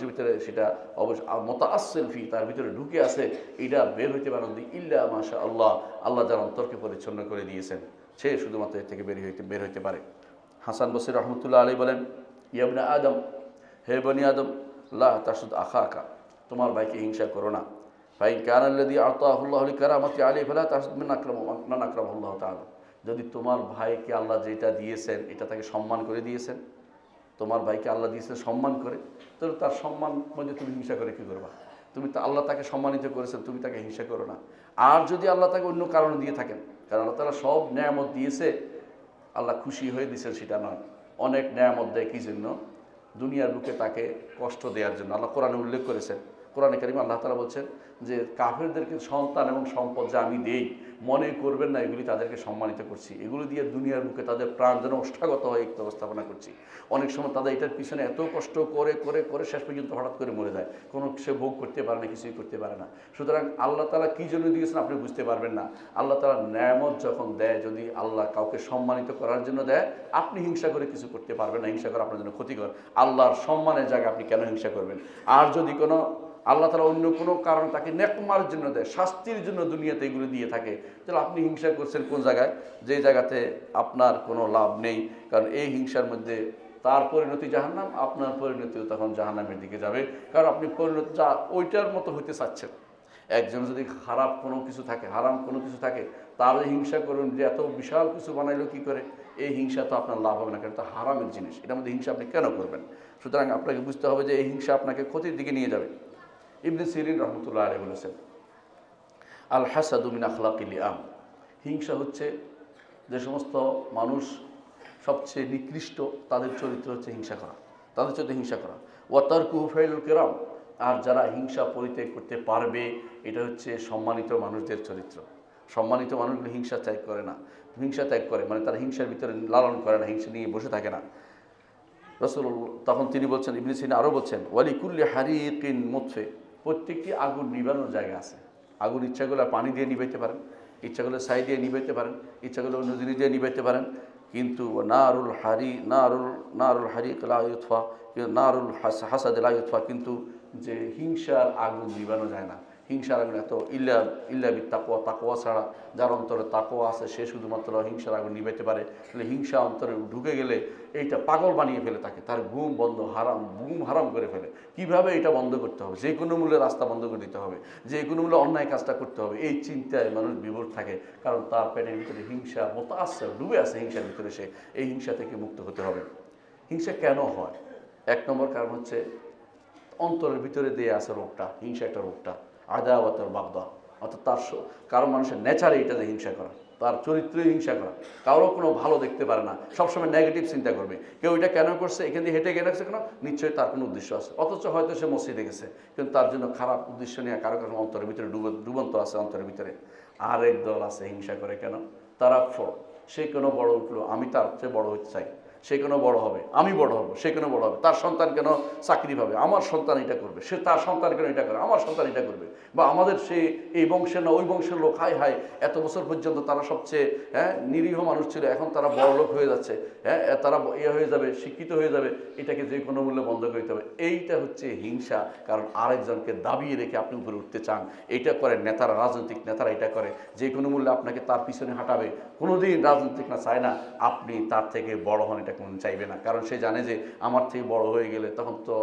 ভিতরে সেটা অবশ্য মোতাআসসিল তার ভিতরে ঢুকে আছে। এটা বের হইতে পারেন ইল্লা মাশা আল্লাহ, আল্লাহ যার অন্তরকে পরিচ্ছন্ন করে দিয়েছেন, সে শুধুমাত্র এর থেকে বের হইতে পারে। হাসান বসরি রহমতুল্লাহ আলাইহি বলেন, ইয়া ইবনে আদম, হে বনি আদম, লা তাসুদ আখাকা, তোমার ভাইকে হিংসা করো না। ফাইন কানা আল্লাযী আতাহুল্লাহু লিকারামাতি আলাইহি ফালা তাসুদ মান আকরামাহুল্লাহু তাআলা, যদি তোমার ভাইকে আল্লাহ যেটা দিয়েছেন এটা তাকে সম্মান করে দিয়েছেন, তোমার ভাইকে আল্লাহ দিয়েছে সম্মান করে, তাহলে তার সম্মান মধ্যে তুমি হিংসা করে কী করবা? তুমি তো আল্লাহ তাকে সম্মানিত করেছেন, তুমি তাকে হিংসা করো না। আর যদি আল্লাহ তাকে অন্য কারণে দিয়ে থাকেন, কারণ আল্লাহ তাআলা সব নেয়ামত দিয়েছে আল্লাহ খুশি হয়ে দিয়েছেন সেটা নয়। অনেক নেয়ামত দেয় কী জন্য? দুনিয়ার বুকে তাকে কষ্ট দেওয়ার জন্য। আল্লাহ কোরআনে উল্লেখ করেছেন, কোরআনে কারিমে আল্লাহ তাআলা বলছেন যে কাফেরদেরকে সন্তান এবং সম্পদ যা আমি দেই, মনে করবেন না এগুলি তাদেরকে সম্মানিত করছি, এগুলো দিয়ে দুনিয়ার বুকে তাদের প্রাণ যেন ওষ্ঠাগত হয়ে উপস্থাপনা করছি। অনেক সময় তাদের এটার পিছনে এত কষ্ট করে করে করে শেষ পর্যন্ত হঠাৎ করে মরে যায়, কোনো সে ভোগ করতে পারে না, কিছুই করতে পারে না। সুতরাং আল্লাহ তাআলা কী জন্য দিয়েছেন আপনি বুঝতে পারবেন না। আল্লাহ তাআলা নেয়ামত যখন দেয়, যদি আল্লাহ কাউকে সম্মানিত করার জন্য দেয়, আপনি হিংসা করে কিছু করতে পারবেন না, হিংসা করা আপনার জন্য ক্ষতিকর। আল্লাহর সম্মানের জায়গায় আপনি কেন হিংসা করবেন? আর যদি কোনো আল্লাহ তাআলা অন্য কোনো কারণ তাকে নেকমার জন্য দেয়, শাস্তির জন্য দুনিয়াতে এগুলো দিয়ে থাকে, তাহলে আপনি হিংসা করছেন কোন জায়গায়? যে জায়গাতে আপনার কোনো লাভ নেই। কারণ এই হিংসার মধ্যে তার পরিণতি জাহান্নাম, আপনার পরিণতিও তখন জাহান্নামের দিকে যাবে। কারণ আপনি পরিণতি যা ওইটার মতো হইতে চাচ্ছেন। একজন যদি খারাপ কোনো কিছু থাকে, হারাম কোনো কিছু থাকে, তার হিংসা করুন যে এত বিশাল কিছু বানাইলো কী করে, এই হিংসা তো আপনার লাভ হবে না, কারণ এটা হারামের জিনিস। এটার মধ্যে হিংসা আপনি কেন করবেন? সুতরাং আপনাকে বুঝতে হবে যে এই হিংসা আপনাকে ক্ষতির দিকে নিয়ে যাবে। ইবনে সিরিন রহমতুল্লাহ আলাইহি বলেছেন, আল হাসাদু মিন আখলাকিল লিআম, হিংসা হচ্ছে যে সমস্ত মানুষ সবচেয়ে নিকৃষ্ট, তাদের চরিত্র হচ্ছে হিংসা করা, তাদের চরিত্র হিংসা করা। ওয়া তারকুহু ফাইলুল কিরাম, আর যারা হিংসা পরিত্যাগ করতে পারবে, এটা হচ্ছে সম্মানিত মানুষদের চরিত্র। সম্মানিত মানুষগুলো হিংসা ত্যাগ করে না, হিংসা ত্যাগ করে মানে তারা হিংসার ভিতরে লালন করে না, হিংসা নিয়ে বসে থাকে না। রাসূলুল্লাহ তখন তিনি বলছেন, ইবনে সিরিন আরও বলছেন, ওয়ালিকুল্লি হারিকিন মুতফে, প্রত্যেকটি আগুন নিবানোর জায়গা আছে। আগুন ইচ্ছা করলে পানি দিয়ে নিবাইতে পারেন, ইচ্ছা করলে ছাই দিয়ে নিবাইতে পারেন, ইচ্ছা করলে অন্য জিনিস দিয়ে নিবাইতে পারেন, কিন্তু নারুল হারিক লা ইউতফা, নারুল হাসাদ লা ইউতফা, কিন্তু যে হিংসার আগুন নিবানো যায় না। হিংসার আগুন এত ইল্লা বিত্তাকওয়া, তাকওয়া ছাড়া, যার অন্তরে তাকওয়া আছে সে শুধুমাত্র হিংসার আগুন নিবাইতে পারে। তাহলে হিংসা অন্তরে ঢুকে গেলে এইটা পাগল বানিয়ে ফেলে থাকে, তার ঘুম হারাম করে ফেলে। কিভাবে এটা বন্ধ করতে হবে? যে কোনো মূল্যে রাস্তা বন্ধ করে দিতে হবে, যে কোনো মূল্যে অন্যায় কাজটা করতে হবে, এই চিন্তায় মানুষ বিভোর থাকে। কারণ তার পেটের ভিতরে হিংসা মোতাআসসির ডুবে আছে, হিংসার ভিতরে সে এই হিংসা থেকে মুক্ত হতে হবে। হিংসা কেন হয়? এক নম্বর কারণ হচ্ছে অন্তরের ভিতরে দিয়ে আছে রোগটা, হিংসা একটা রোগটা, আদাওয়াত ওয়াল বাগদা, অর্থাৎ তার কারো মানুষের নেচারে এটা যে হিংসা করা, তার চরিত্রে হিংসা করা, কারো কোনো ভালো দেখতে পারে না, সবসময় নেগেটিভ চিন্তা করবে। কেউ এটা কেন করছে, এখান দিয়ে হেঁটে গেছে কেন, নিশ্চয়ই তার কোনো উদ্দেশ্য আছে। অথচ হয়তো সে মসজিদে গেছে, কিন্তু তার জন্য খারাপ উদ্দেশ্য নিয়ে কারো কারো অন্তরের ভিতরে ডুবন্ত আছে অন্তরের ভিতরে। আরেক দল আছে হিংসা করে কেন, তারা সে কোনো বড় উঠলো, আমি তার চেয়ে বড় হতে চাই, সে কেন বড় হবে, আমি বড় হব, সে কেন বড় হবে, তার সন্তান কেন চাকরি পাবে, আমার সন্তান এটা করবে, সে তার সন্তান কেন এটা করে, আমার সন্তান এটা করবে, বা আমাদের সে এই বংশের না ওই বংশের লোক, হায় হায় এত বছর পর্যন্ত তারা সবচেয়ে নিরীহ মানুষ ছিল, এখন তারা বড় লোক হয়ে যাচ্ছে, তারা হয়ে যাবে, শিক্ষিত হয়ে যাবে, এটাকে যে কোনো মূল্যে বন্ধ করতে হবে। এইটা হচ্ছে হিংসা। কারণ আরেকজনকে দাবিয়ে রেখে আপনি উপরে উঠতে চান, এইটা করে নেতারা, রাজনৈতিক নেতারা এটা করে, যে কোনো মূল্যে আপনাকে তার পিছনে হাঁটাবে। কোনোদিন রাজনৈতিক না চায় না আপনি তার থেকে বড় হন, এটা কোনো চাইবে না, কারণ সে জানে যে আমার থেকে বড় হয়ে গেলে তখন তো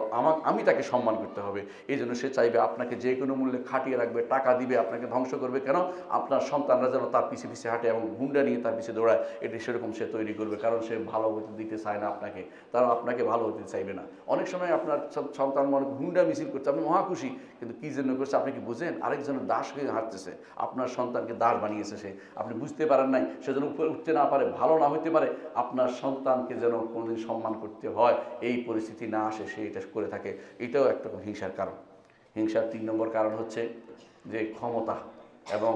আমি তাকে সম্মান করতে হবে। এই জন্য সে চাইবে আপনাকে যে কোনো মূল্যে খাটিয়ে রাখবে, টাকা দিবে, আপনাকে ধ্বংস করবে। কেন? আপনার সন্তানরা যেন তার পিছিয়ে পিছিয়ে হাঁটে এবং গুন্ডা নিয়ে তার পিছিয়ে দৌড়ায়, এটি সেরকম সে তৈরি করবে, কারণ সে ভালো হতে দিতে চায় না আপনাকে, তারা আপনাকে ভালো হতে চাইবে না। অনেক সময় আপনার সন্তান মনে গুন্ডা মিছিল করছে, আপনি মহা খুশি, কিন্তু কী জন্য করছে আপনি কি বুঝেন? আরেকজনের দাস হয়ে হাঁটতেছে, আপনার সন্তানকে দাস বানিয়েছে সে, আপনি বুঝতে পারেন নাই। সে যেন উপরে উঠতে না পারে, ভালো না হইতে পারে, আপনার সন্তানকে যেন কোনোদিন সম্মান করতে হয় এই পরিস্থিতি না আসে, সে এটা করে থাকে। এটাও একটা হিংসার কারণ। হিংসার 3 নম্বর কারণ হচ্ছে যে ক্ষমতা, এবং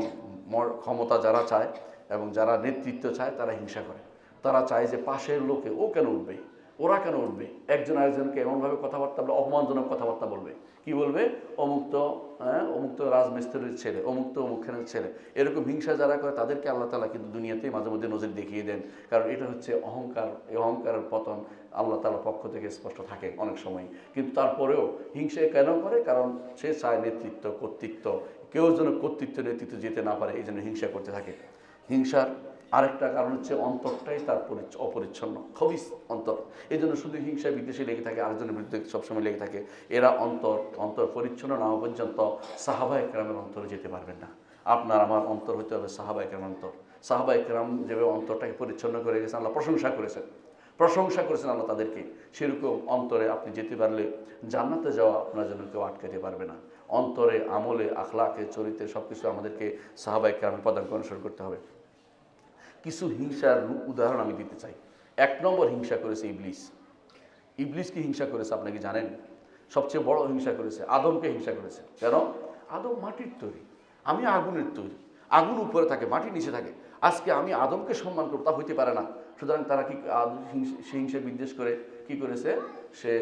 ক্ষমতা যারা চায় এবং যারা নেতৃত্ব চায় তারা হিংসা করে। তারা চায় যে পাশের লোকে ও কেন উঠবে, ওরা কেন উঠবে, একজন আরেকজনকে এমনভাবে কথাবার্তা বলে, অপমানজনক কথাবার্তা বলবে। কি বলবে? অমুক তো রাজমিস্ত্রির ছেলে, অমুক তো অমুকখানের ছেলে। এরকম হিংসা যারা করে তাদেরকে আল্লাহ তাআলা কিন্তু দুনিয়াতেই মাঝে মধ্যে নজির দেখিয়ে দেন, কারণ এটা হচ্ছে অহংকার। এই অহংকারের পতন আল্লাহ তাআলার পক্ষ থেকে স্পষ্ট থাকে অনেক সময়। কিন্তু তারপরেও হিংসা কেন করে? কারণ সে চায় নেতৃত্ব, কর্তৃত্ব, কেউ যেন কর্তৃত্ব নেতৃত্ব যেতে না পারে, এই জন্য হিংসা করতে থাকে। হিংসার আরেকটা কারণ হচ্ছে অন্তরটাই তার অপরিচ্ছন্ন, খবিস অন্তর। এই জন্য শুধু হিংসা বিদ্বেষে লেগে থাকে, আরেকজনের বিরুদ্ধে সবসময় লেগে থাকে। এরা অন্তর পরিচ্ছন্ন না হওয়া পর্যন্ত সাহাবায়ে কেরামের অন্তরে যেতে পারবেন না। আপনার আমার অন্তর হতে হবে সাহাবায়ে কেরামের অন্তর। সাহাবায়ে কেরাম যেভাবে অন্তরটাকে পরিচ্ছন্ন করে গেছেন, আল্লাহ প্রশংসা করেছেন আল্লাহ তাদেরকে। সেরকম অন্তরে আপনি যেতে পারলে জান্নাতে যাওয়া আপনার জন্য কেউ আটকাতে পারবে না। অন্তরে, আমলে, আখলাকে, চরিত্রে সব কিছু আমাদেরকে সাহাবায়ে কেরামের পদাঙ্ক অনুসরণ করতে হবে। কিছু হিংসার উদাহরণ আমি দিতে চাই। 1 নম্বর হিংসা করেছে ইবলিস। ইবলিস কি হিংসা করেছে আপনি কি জানেন? সবচেয়ে বড় হিংসা করেছে আদমকে হিংসা করেছে। কেন? আদম মাটির তৈরি, আমি আগুনের তৈরি। আগুন উপরে থাকে, মাটি নিচে থাকে। আজকে আমি আদমকে সম্মান করব, তা হইতে পারে না। সুতরাং তারা কি হিংসা বিদ্বেষ করে কি করেছে? সে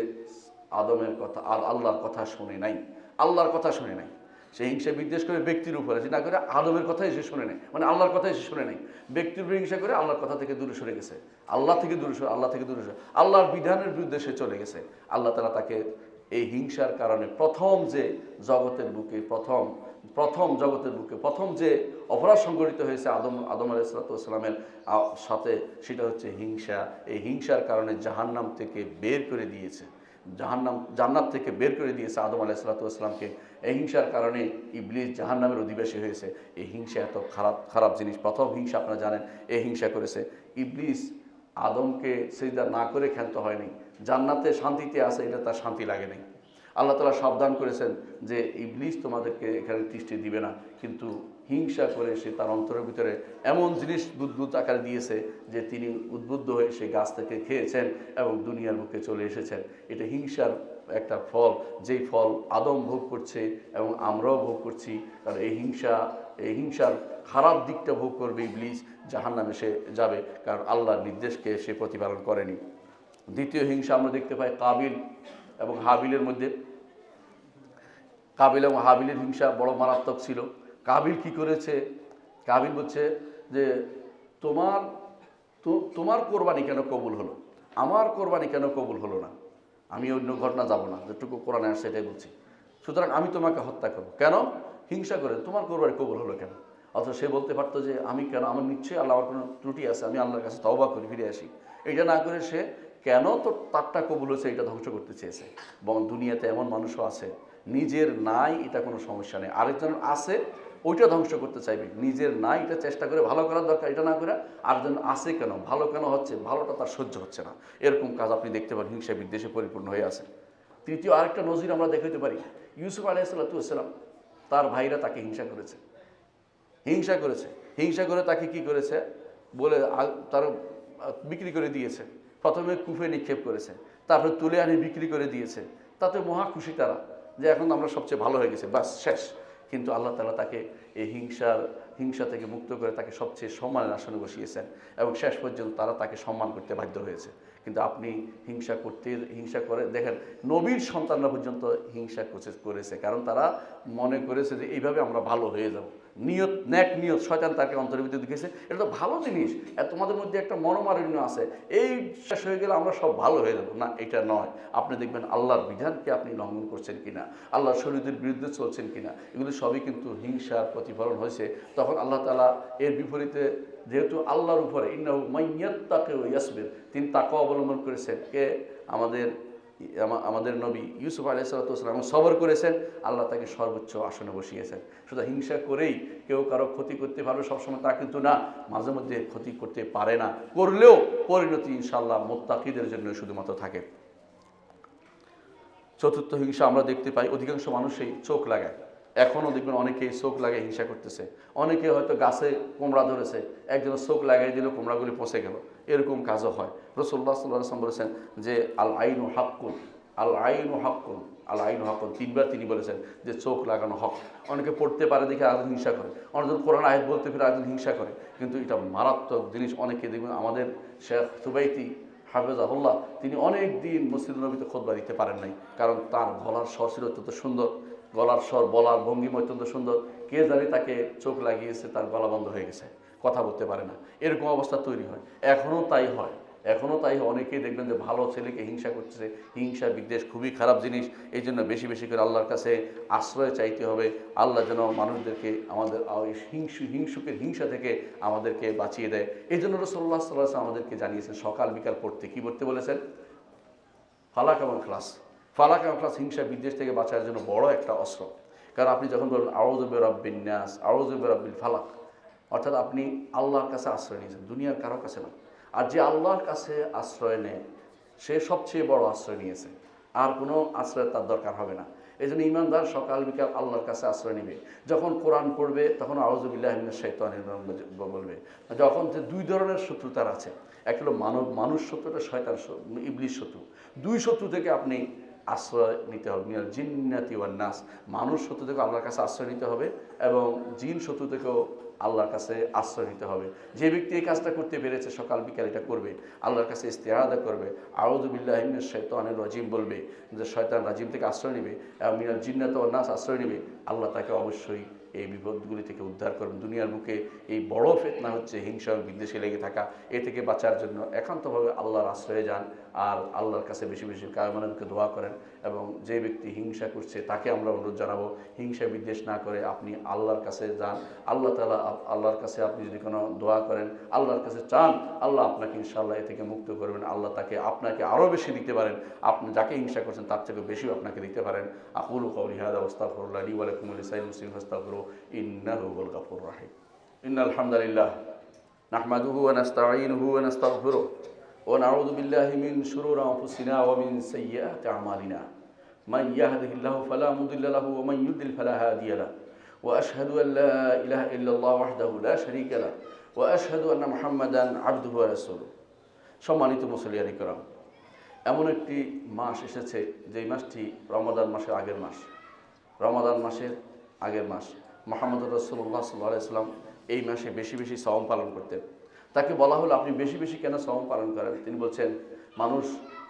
আদমের কথা আর আল্লাহর কথা শুনে নাই, আল্লাহর কথা শুনে নাই। সে হিংসা বিদ্বেষ করে ব্যক্তির উপরে, যে না করে আদমের কথাই সে শুনে নেয়, মানে আল্লাহর কথাই সে শুনে নেয়। ব্যক্তির উপরে হিংসা করে আল্লাহর কথা থেকে দূরে সরে গেছে, আল্লাহ থেকে দূরে সরে আল্লাহর বিধানের বিরুদ্ধে সে চলে গেছে। আল্লাহ তাআলা তাকে এই হিংসার কারণে প্রথম জগতের বুকে প্রথম যে অপরাধ সংঘটিত হয়েছে আদম আলাইহিস সালামের সাথে, সেটা হচ্ছে হিংসা। এই হিংসার কারণে জাহান্নাম থেকে বের করে দিয়েছে, জান্নাত থেকে বের করে দিয়েছে আদম আলাইহিস সালামকে। এই হিংসার কারণে ইবলিস জাহান্নামের অধিবাসী হয়েছে। এই হিংসা এত খারাপ জিনিস। প্রথম হিংসা আপনারা জানেন, এই হিংসা করেছে ইবলিস। আদমকে সিজদা না করে ক্ষান্ত হয়নি, জান্নাতে শান্তিতে আছে, এটা তার শান্তি লাগে নাই। আল্লাহ তাআলা সাবধান করেছেন যে ইবলিস তোমাদেরকে এখানে তৃষ্টি দিবে না, কিন্তু হিংসা করে সে তার অন্তরের ভিতরে এমন জিনিস বুদ্বুদ আকারে দিয়েছে যে তিনি উদ্বুদ্ধ হয়ে সেই গাছ থেকে খেয়েছেন এবং দুনিয়ার বুকে চলে এসেছেন। এটা হিংসার একটা ফল, যেই ফল আদম ভোগ করছে এবং আমরাও ভোগ করছি। কারণ এই হিংসার খারাপ দিকটা ভোগ করবে ইবলিস, জাহান্নামে সে যাবে, কারণ আল্লাহর নির্দেশকে সে প্রতিপালন করেনি। দ্বিতীয় হিংসা আমরা দেখতে পাই কাবিল এবং হাবিলের মধ্যে। কাবিল এবং হাবিলের হিংসা বড় মারাত্মক ছিল। কাবিল কি করেছে? কাবিল বলছে যে তোমার কোরবানি কেন কবুল হলো, আমার কোরবানি কেন কবুল হলো না? আমি অন্য ঘটনা যাব না, যেটুকু কোরআনে আসছে সেটাই বলছি। সুতরাং আমি তোমাকে হত্যা করবো। কেন? হিংসা করে তোমার কোরবানি কবুল হলো কেন? অথচ সে বলতে পারতো যে আমি কেন, আমার নিশ্চয়ই আল্লাহ, আমার কোনো ত্রুটি আছে, আমি আল্লাহর কাছে তওবা করি, ফিরে আসি। এটা না করে সে কেন তো তারটা কবুল হয়েছে এটা ধ্বংস করতে চেয়েছে। এবং দুনিয়াতে এমন মানুষও আছে, নিজের নাই এটা কোনো সমস্যা নেই, আরেকজন আছে ওইটা ধ্বংস করতে চাইবে। নিজের নাই এটা চেষ্টা করে ভালো করার দরকার, এটা না করে আরেকজন আছে কেন, ভালো কেন হচ্ছে, ভালোটা তার সহ্য হচ্ছে না, এরকম কাজ আপনি দেখতে পারেন হিংসা বিদ্বেষে পরিপূর্ণ হয়ে আছে। তৃতীয় আরেকটা নজির আমরা দেখাতে পারি, ইউসুফ আলাইহিস সালাম, তার ভাইরা তাকে হিংসা করে তাকে কি করেছে বলে তার বিক্রি করে দিয়েছে। প্রথমে কূপে নিক্ষেপ করেছে, তারপরে তুলে আনি বিক্রি করে দিয়েছে। তাতে মহা খুশি তারা যে এখন আমরা সবচেয়ে ভালো হয়ে গেছে, বাস শেষ। কিন্তু আল্লাহ তাআলা তাকে এই হিংসা থেকে মুক্ত করে তাকে সবচেয়ে সম্মানের আসনে বসিয়েছেন এবং শেষ পর্যন্ত তারা তাকে সম্মান করতে বাধ্য হয়েছে। কিন্তু আপনি হিংসা করে দেখেন, নবীর সন্তানরা পর্যন্ত হিংসা করেছে, কারণ তারা মনে করেছে যে এইভাবে আমরা ভালো হয়ে যাব। নিয়ত, ন্যাক নিয়ত শয়তান তাকে অন্তরের ভিতরে ঢুকেছে। এটা তো ভালো জিনিস, আর তোমাদের মধ্যে একটা মনোমালিন্য আছে, এই শেষ হয়ে গেলে আমরা সব ভালো হয়ে যাবো। না, এটা নয়। আপনি দেখবেন আল্লাহর বিধানকে আপনি লঙ্ঘন করছেন কিনা, আল্লাহর শরীয়তের বিরুদ্ধে চলছেন কিনা, এগুলো সবই কিন্তু হিংসার প্রতিফলন হয়েছে। তখন আল্লাহ তাআলা এর বিপরীতে, যেহেতু আল্লাহর উপরে ইন্নাহু মাইয়াত্তাকিউ ইয়াসবির, তিনি তাকওয়া অবলম্বন করেছেন, কে? আমাদের নবী ইউসুফ আলাইহিস সালাম সবর করেছেন, আল্লাহ তাকে সর্বোচ্চ আসনে বসিয়েছেন। শুধু হিংসা করেই কেউ কারো ক্ষতি করতে পারবে সবসময় তা কিন্তু না, মাঝে মধ্যে ক্ষতি করতে পারে না, করলেও পরিণতি ইনশাআল্লাহ মুত্তাকিদের জন্য শুধুমাত্র থাকে। চতুর্থ হিংসা আমরা দেখতে পাই অধিকাংশ মানুষই চোখ লাগায়। এখনও দেখবেন অনেকেই চোখ লাগায় হিংসা করতেছে। অনেকে হয়তো গাছে কোমড়া ধরেছে, একজনের চোখ লাগাই দিল, কোমড়াগুলি পচে গেল, এরকম কাজও হয়। রাসূলুল্লাহ সাল্লাল্লাহু আলাইহি ওয়াসাল্লাম বলেছেন যে আল আইনু হাক্কুন, আল আইনু হাক্কুন, আল আইনু হাক্কুন, তিনবার তিনি বলেছেন যে চোখ লাগানো হক। অনেকে পড়তে পারে দেখে আরেকজন হিংসা করে, অনেকজন কোরআন আয়াত বলতে ফিরে আরেকজন হিংসা করে, কিন্তু এটা মারাত্মক জিনিস। অনেকে দেখবেন আমাদের শেখ সুবাইতি হাফেজাহুল্লাহ, তিনি অনেক দিন মসজিদ নবীতে খুতবা দিতে পারেন নাই, কারণ তার গলার স্বর ছিল অত্যন্ত সুন্দর, গলার স্বর, বলার ভঙ্গিমা অত্যন্ত সুন্দর। কে জানে তাকে চোখ লাগিয়েছে, তার গলা বন্ধ হয়ে গেছে, কথা বলতে পারে না, এরকম অবস্থা তৈরি হয়। এখনও তাই হয়, এখনও তাই হয়। অনেকেই দেখবেন যে ভালো ছেলেকে হিংসা করতেছে। হিংসা বিদ্বেষ খুবই খারাপ জিনিস। এই জন্য বেশি বেশি করে আল্লাহর কাছে আশ্রয় চাইতে হবে। আল্লাহ যেন মানুষদেরকে আমাদের হিংসুকের হিংসা থেকে আমাদেরকে বাঁচিয়ে দেয়। এই জন্য রাসূলুল্লাহ সাল্লাল্লাহু আলাইহি ওয়াসাল্লাম আমাদেরকে জানিয়েছেন সকাল বিকাল পড়তে, কি পড়তে বলেছেন? ফালাক এবং ক্লাস। ফালাক এবং ক্লাস হিংসা বিদ্বেষ থেকে বাঁচার জন্য বড় একটা অস্ত্র। কারণ আপনি যখন বলেন আউযু বিরাব্বিন নাস, আউযু বিরাব্বিল ফালাক, অর্থাৎ আপনি আল্লাহর কাছে আশ্রয় নিয়েছেন, দুনিয়ার কারো কাছে না। আর যে আল্লাহর কাছে আশ্রয় নেয় সে সবচেয়ে বড় আশ্রয় নিয়েছে, আর কোনো আশ্রয় তার দরকার হবে না। এই জন্য ইমানদার সকাল বিকাল আল্লাহর কাছে আশ্রয় নেবে। যখন কোরআন পড়বে তখন আউযু বিল্লাহি মিনাশ শাইতানির রাজিম বলবে। যখন যে দুই ধরনের শত্রু তার আছে, একটা হলো মানুষ শত্রুটা, শয়তান ইবলিস শত্রু। দুই শত্রু থেকে আপনি আশ্রয় নিতে হবে। মিনাল জিন্নাতি ওয়ান নাস, মানুষ শত্রু থেকে আল্লাহর কাছে আশ্রয় নিতে হবে, এবং জিন শত্রু থেকেও আল্লাহর কাছে আশ্রয় নিতে হবে। যে ব্যক্তি এই কাজটা করতে পেরেছে সকাল বিকাল এটা করবে, আল্লাহর কাছে ইস্তিআযা করবে, আউযু বিল্লাহি মিনাশ শাইতানির রাজিম বলবে, যে শয়তান রাজিম থেকে আশ্রয় নেবে, এবং মিনাল জিন্নাতি ওয়ান নাস আশ্রয় নেবে, আল্লাহ তাকে অবশ্যই এই বিপদগুলি থেকে উদ্ধার করবেন। দুনিয়ার মুখে এই বড় ফিতনা হচ্ছে হিংসা ও বিদ্বেষে লেগে থাকা। এ থেকে বাঁচার জন্য একান্তভাবে আল্লাহর আশ্রয়ে যান, আর আল্লাহর কাছে বেশি বেশি কায়মানকে দোয়া করেন। এবং যে ব্যক্তি হিংসা করছে তাকে আমরা অনুরোধ জানাবো, হিংসা বিদ্বেষ না করে আপনি আল্লাহর কাছে যান। আল্লাহ তাআলা, আল্লাহর কাছে আপনি যদি কোনো দোয়া করেন, আল্লাহর কাছে চান, আল্লাহ আপনাকে ইনশাআল্লাহ এ থেকে মুক্ত করবেন। আল্লাহ আপনাকে আরও বেশি দিতে পারেন, আপনি যাকে হিংসা করছেন তার থেকে বেশিও আপনাকে দিতে পারেন। আকুলু কওলি হাযা ওয়াস্তাগফিরুল্লাহ লি ওয়া লাকুম ওয়া লিসাইরিল মুসলিমিন ফাস্তাগফিরুহু ইন্নাহু হুয়াল গাফুরুর রাহিম। ইন্নাল হামদালিল্লাহ নাহমাদুহু ওয়া নাস্তাঈনুহু ওয়া নাস্তাগফিরুহু ওয়া নাউযু বিল্লাহি মিন শুরুরি আনফুসিনা ওয়া মিন সাইয়্যাতি আমালিনা। মান ইয়াহদিহিল্লাহু ফালা মুদিল্লা লাহু ওয়া মান ইউদ্লিল ফালা হাদিয়া লাহু। ওয়া আশহাদু আল লা ইলাহা ইল্লাল্লাহ ওয়াহদাহু লা শারীকা লাহু ওয়া আশহাদু আন্না মুহাম্মাদান আবদুহু ওয়া রাসূলুহু। সম্মানিত মুসলিয়ান ইকরাম, এমন একটি মাস এসেছে যেই মাসটি রমাদান মাসের আগের মাস। রমাদান মাসের আগের মাস। মুহাম্মদুর রাসূলুল্লাহ সাল্লাল্লাহু আলাইহি ওয়াসাল্লাম এই মাসে বেশি বেশি সওম পালন করতেন। তাকে বলা হলো আপনি বেশি বেশি কেন সওম পালন করেন? তিনি বলছেন মানুষ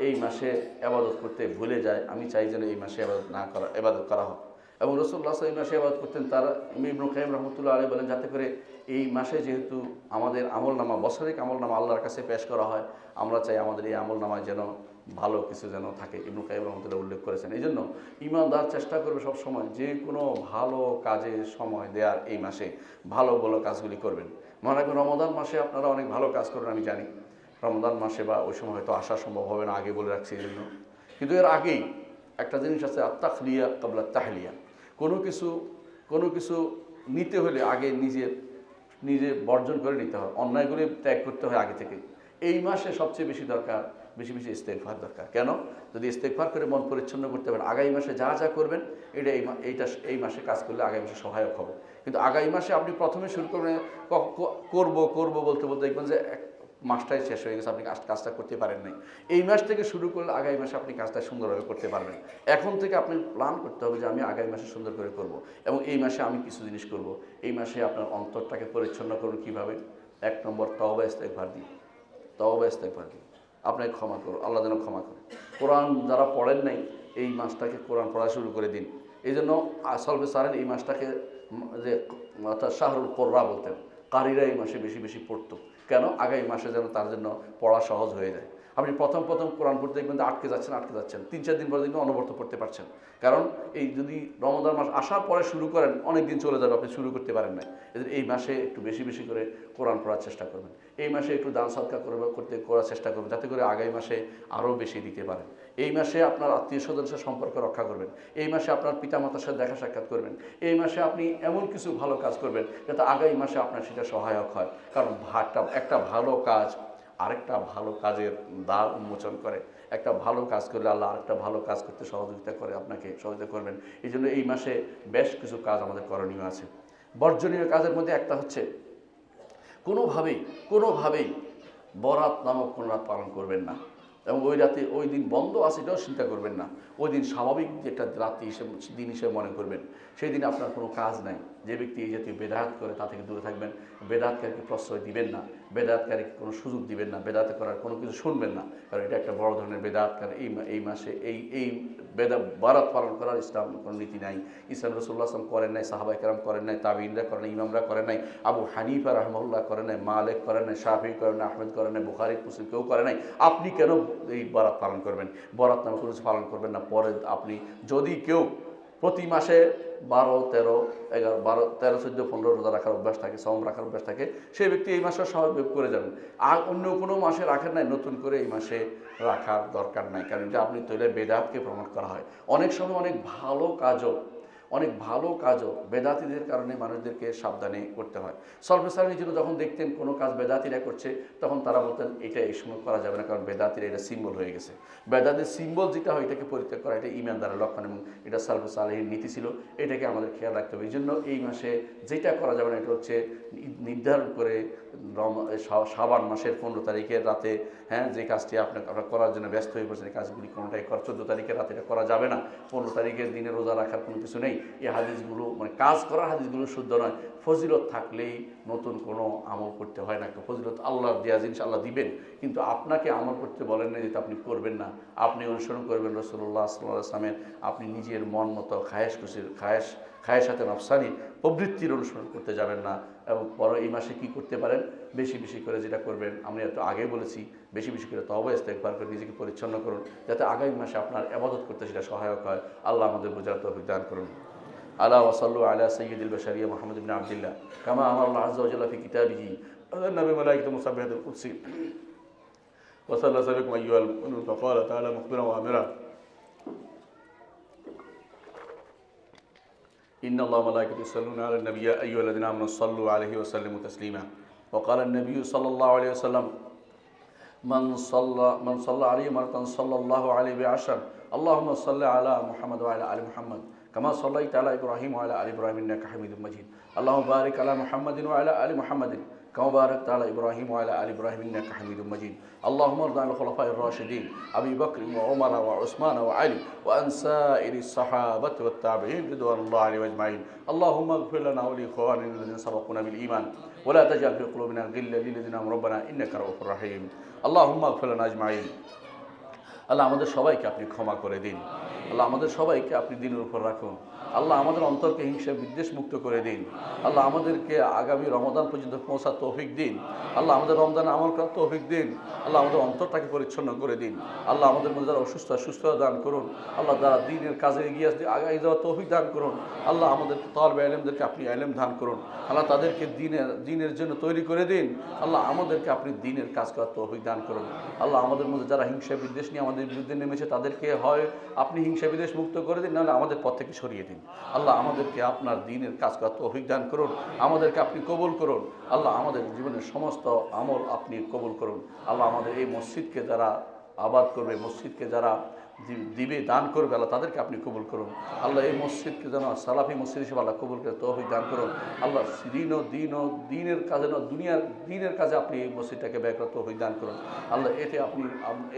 এই মাসে ইবাদত করতে ভুলে যায়, আমি চাই যেন এই মাসে ইবাদত করা হয়। এবং রাসূলুল্লাহ এই মাসে ইবাদত করতেন। তারা ইবনে কাইয়িম রাহমাতুল্লাহ আলাইহি বলেন, যাতে করে এই মাসে যেহেতু আমাদের আমলনামা, বছরিক আমলনামা আল্লাহর কাছে পেশ করা হয়, আমরা চাই আমাদের এই আমলনামায় যেন ভালো কিছু যেন থাকে। ইবনে কাইয়িম রাহমাতুল্লাহ উল্লেখ করেছেন। এই জন্য ঈমানদার চেষ্টা করবে সবসময় যে কোনো ভালো কাজে সময় দেওয়ার। এই মাসে ভালো ভালো কাজগুলি করবেন। মনে রাখবেন রমাদান মাসে আপনারা অনেক ভালো কাজ করবেন, আমি জানি। রমাদান মাসে বা ওই সময় হয়তো আসা সম্ভব হবে না, আগে বলে রাখছি এই জন্য। কিন্তু এর আগেই একটা জিনিস আছে, আত্তাখলিয়া ক্বাবলা তাহলিয়া। কোনো কিছু নিতে হলে আগে নিজে বর্জন করে নিতে হয়, অন্যায়গুলি ত্যাগ করতে হয় আগে থেকে। এই মাসে সবচেয়ে বেশি দরকার বেশি বেশি ইস্তেগফার দরকার। কেন? যদি ইস্তেগফার করে মন পরিচ্ছন্ন করতে পারেন, আগামী মাসে যা যা করবেন এই মাসে কাজ করলে আগামী মাসে সহায়ক হবে। কিন্তু আগামী মাসে আপনি প্রথমে শুরু করবেন করবো বলতে বলতে দেখবেন যে মাসটাই শেষ হয়ে গেছে, আপনি কাজটা করতে পারেন নাই। এই মাস থেকে শুরু করলে আগামী মাসে আপনি কাজটা সুন্দরভাবে করতে পারবেন। এখন থেকে আপনি প্ল্যান করতে হবে যে আমি আগামী মাসে সুন্দর করে করব, এবং এই মাসে আমি কিছু জিনিস করব। এই মাসে আপনার অন্তরটাকে পরিচ্ছন্ন করুন। কীভাবে? 1 নম্বর তওবা ইস্তেগফার দিন। তওবা ইস্তেগফার দিন, আপনাকে ক্ষমা করুন, আল্লাহ যেন ক্ষমা করে। কোরআন যারা পড়েন নাই এই মাসটাকে কোরআন পড়া শুরু করে দিন। এই জন্য সলবে সারেন এই মাসটাকে যে অর্থাৎ শাহরুল কোররা বলতেন, কারিরা এই মাসে বেশি বেশি পড়তো। কেন? আগামী মাসে যেন তার জন্য পড়া সহজ হয়ে যায়। আপনি প্রথম কোরআন পড়তে দেখবেন আটকে যাচ্ছেন 3-4 দিন পরে দেখবেন অনবরত পড়তে পারছেন। কারণ এই যদি রমজান মাস আসার পরে শুরু করেন, অনেক দিন চলে যাবে, আপনি শুরু করতে পারেন না। এদের এই মাসে একটু বেশি বেশি করে কোরআন পড়ার চেষ্টা করবেন। এই মাসে একটু দান সদকা করার চেষ্টা করবেন, যাতে করে আগামী মাসে আরও বেশি দিতে পারেন। এই মাসে আপনার আত্মীয় স্বজনের সাথে সম্পর্ক রক্ষা করবেন। এই মাসে আপনার পিতামাতার সাথে দেখা সাক্ষাৎ করবেন। এই মাসে আপনি এমন কিছু ভালো কাজ করবেন যাতে আগামী মাসে আপনার সেটা সহায়ক হয়। কারণ একটা ভালো কাজ আরেকটা ভালো কাজের দ্বার উন্মোচন করে। একটা ভালো কাজ করলে আল্লাহ আরেকটা ভালো কাজ করতে সহযোগিতা করে, আপনাকে সহযোগিতা করবেন। এই জন্য এই মাসে বেশ কিছু কাজ আমাদের করণীয় আছে। বর্জনীয় কাজের মধ্যে একটা হচ্ছে কোনোভাবেই বরাত নামক কোনো রাত পালন করবেন না, এবং ওই রাতে ওই দিন বন্ধ আছে এটাও চিন্তা করবেন না। ওই দিন স্বাভাবিক যেটা রাত্রি হিসেবে দিন হিসেবে মনে করবেন। সেই দিন আপনার কোনো কাজ নাই। যে ব্যক্তি এই জাতীয় বেদাত করে তা থেকে দূরে থাকবেন। বেদাতকারীকে প্রশ্রয় দিবেন না, বেদাতকারীকে কোনো সুযোগ দিবেন না, বেদাত করার কোনো কিছু শুনবেন না, কারণ এটা একটা বড় ধরনের বেদাতকার। এই মাসে এই বারাত পালন করার ইসলাম কোনো নীতি নাই। ইসলাম রাসূলুল্লাহ সাল্লাল্লাহু আলাইহি ওয়াসাল্লাম করেন নাই, সাহাবায়ে কেরাম করেন নাই, তাবিঈনরা করেন নাই, ইমামরা করেন নাই, আবু হানিফা রাহমাহুল্লাহ করেন নাই, মালিক করেন নাই, শাফিঈ করেন নাই, আহমেদ করেন নাই, বুখারী মুসলিম কেউ করে নাই। আপনি কেন এই বরাত পালন করবেন? বরাত নামে কোনো কিছু পালন করবেন না। পরে আপনি যদি কেউ প্রতি মাসে 12, 13, 11, 12, 13, 14, 15 রোজা রাখার অভ্যাস থাকে, সওম রাখার অভ্যাস থাকে, সেই ব্যক্তি এই মাসে স্বাভাবিক করে যাবেন। আর অন্য কোনো মাসে রাখেন নাই, নতুন করে এই মাসে রাখার দরকার নাই, কারণ এটা আপনি তৈলে বেদাতকে প্রমোট করা হয়। অনেক সময় অনেক ভালো কাজও বেদাতিদের কারণে মানুষদেরকে সাবধানে করতে হয়। সলফে সালেহীন জন্য যখন দেখতেন কোনো কাজ বেদাতিরা করছে, তখন তারা বলতেন এটা এই সময় করা যাবে না, কারণ বেদাতিরা এটা সিম্বল হয়ে গেছে। বেদাতের সিম্বল যেটা হয় এটাকে পরিত্যাগ করা, এটা ঈমানদারের লক্ষণ, এবং এটা সলফে সালেহীন নীতি ছিল। এটাকে আমাদের খেয়াল রাখতে হবে। এই জন্য এই মাসে যেটা করা যাবে না, এটা হচ্ছে নির্ধারণ করে শাবান মাসের 15 তারিখের রাতে, যে কাজটি আপনারা করার জন্য ব্যস্ত হয়ে পড়ছেন, এই কাজগুলি কোনোটাই 14 তারিখের রাতে এটা করা যাবে না। 15 তারিখের দিনে রোজা রাখার কোনো কিছু নেই। এই হাদিসগুলো কাজ করার হাদিসগুলো শুদ্ধ নয়। ফজিলত থাকলেই নতুন কোনো আমল করতে হয় না। একটা ফজিলত আল্লাহর দেয়া জিনিস আল্লাহ দিবেন, কিন্তু আপনাকে আমল করতে বলেন না যেটা আপনি করবেন না। আপনি অনুসরণ করবেন রাসূলুল্লাহ সাল্লাল্লাহু আলাইহি ওয়াসাল্লামের। আপনি নিজের মন মতো খায়েশাতে নফসানি প্রবৃত্তির অনুসরণ করতে যাবেন না। এবং বড় এই মাসে কী করতে পারেন? বেশি বেশি করে যেটা করবেন, আমি একটু আগে বলেছি, বেশি বেশি করে তওবা ইস্তেগফার করে নিজেকে পরিচ্ছন্ন করুন, যাতে আগামী মাসে আপনার ইবাদত করতে সেটা সহায়ক হয়। আল্লাহ আমাদের বোঝার তৌফিক দান করুন। আলা ওয়াসাল্লু আলা সাইয়্যিদিল বাশারিয়া মুহাম্মদ ইবনে আবদুল্লাহ কামা আমারাল্লাহু আযজা ওয়া জাল্লা ফি কিতাবিহি আলা নবী মালাইকাতু মুসাব্বিহাতুল কুদসি ওয়া সাল্লাল্লাহু আলাইকুম আইয়ুহাল মু'মিনুন ফাকালা তাআলা মুখবিরান ওয়া আমিরা إن الله وملائكته يصلون على النبي يا أيها الذين آمنوا صلوا عليه وسلموا تسليما وقال النبي صلى الله عليه وسلم من صلى عليه مرة صلى الله عليه بعشر اللهم صل على محمد وعلى آل محمد كما صليت على إبراهيم وعلى آل إبراهيم إنك حميد مجيد اللهم بارك على محمد وعلى آل محمد كما باركت على إبراهيم وعلى آل إبراهيم إنك حميد مجيد اللهم ارض عن الخلفاء الراشدين أبي بكر وعمر وعثمان وعلي وعن سائر الصحابة والتابعين رضوان الله عليهم أجمعين اللهم اغفر لنا ولإخواننا الذين سبقونا بالإيمان ولا تجعل في قلوبنا غلا للذين آمنوا ربنا إنك رؤوف رحيم اللهم اغفر لنا أجمعين আল্লাহ আমাদের সবাইকে আপনি ক্ষমা করে দিন। আল্লাহ আমাদের সবাইকে আপনি দিনের উপর রাখুন। আল্লাহ আমাদের অন্তরকে হিংসা বিদ্বেষ মুক্ত করে দিন। আল্লাহ আমাদেরকে আগামী রমজান পর্যন্ত পৌঁছার তৌফিক দিন। আল্লাহ আমাদের রমজানে আমল করার তৌফিক দিন। আল্লাহ আমাদের অন্তরটাকে পরিচ্ছন্ন করে দিন। আল্লাহ আমাদের মধ্যে যারা অসুস্থ সুস্থতা দান করুন। আল্লাহ যারা দিনের কাজে এগিয়ে আগাই যাওয়ার তৌফিক দান করুন। আল্লাহ আমাদের তালেবে ইলমদেরকে আপনি ইলম দান করুন। আল্লাহ তাদেরকে দিনের জন্য তৈরি করে দিন। আল্লাহ আমাদেরকে আপনি দিনের কাজ করার তৌফিক দান করুন। আল্লাহ আমাদের মধ্যে যারা হিংসা বিদ্বেষ নিয়ে আমাদের বিরুদ্ধে নেমেছে তাদেরকে হয় আপনি হিংসা বিদ্বেষ মুক্ত করে দিন, নাহলে আমাদের পথ থেকে সরিয়ে দিন। আল্লাহ আমাদেরকে আপনার দ্বীনের কাজ করার তৌফিক দান করুন। আমাদেরকে আপনি কবুল করুন। আল্লাহ আমাদের জীবনের সমস্ত আমল আপনি কবুল করুন। আল্লাহ আমাদের এই মসজিদকে যারা আবাদ করবে, মসজিদকে যারা দিবে দান করবে, আল্লাহ তাদেরকে আপনি কবুল করুন। আল্লাহ এই মসজিদকে যেন সালাফি মসজিদ হিসেবে আল্লাহ কবুল করে তৌফিক দান করুন। আল্লাহ দিনের কাজে দুনিয়ার দিনের কাজে আপনি এই মসজিদটাকে ব্যয় করার তৌফিক দান করুন। আল্লাহ এতে আপনি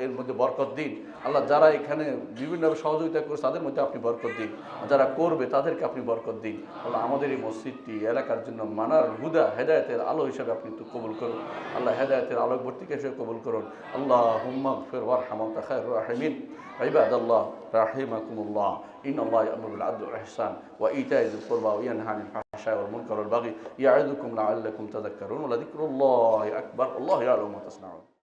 এর মধ্যে বরকত দিন। আল্লাহ যারা এখানে বিভিন্নভাবে সহযোগিতা করছে তাদের মধ্যে আপনি বরকত দিন, যারা করবে তাদেরকে আপনি বরকত দিন। আল্লাহ আমাদের এই মসজিদটি এলাকার জন্য মানার হুদা হেদায়েতের আলো হিসাবে আপনি তো কবুল করুন। আল্লাহ হেদায়েতের আলোকবর্তিকা হিসেবে কবুল করুন। আল্লাহুম্মা গফির ওয়ারহাম ওয়া আনতা খায়রুর রাহিমিন। ইবাদাল্লাহ রাহিমাকুমুল্লাহ। ইন্নাল্লাহা ইয়া'মুরু বিল আদলি ওয়াল ইহসান ওয়া ইতা'i যিল কুরবা ওয়া ইয়ানহা আনিল ফাহশাই ওয়াল মুনকারি ওয়াল বাগই ইয়া'iযুকুম লা'আল্লাকুম তাযাক্কারুন ওয়া লাযিকরুল্লাহি আকবার। আল্লাহু ইয়া'লামু মা তাসনাউন।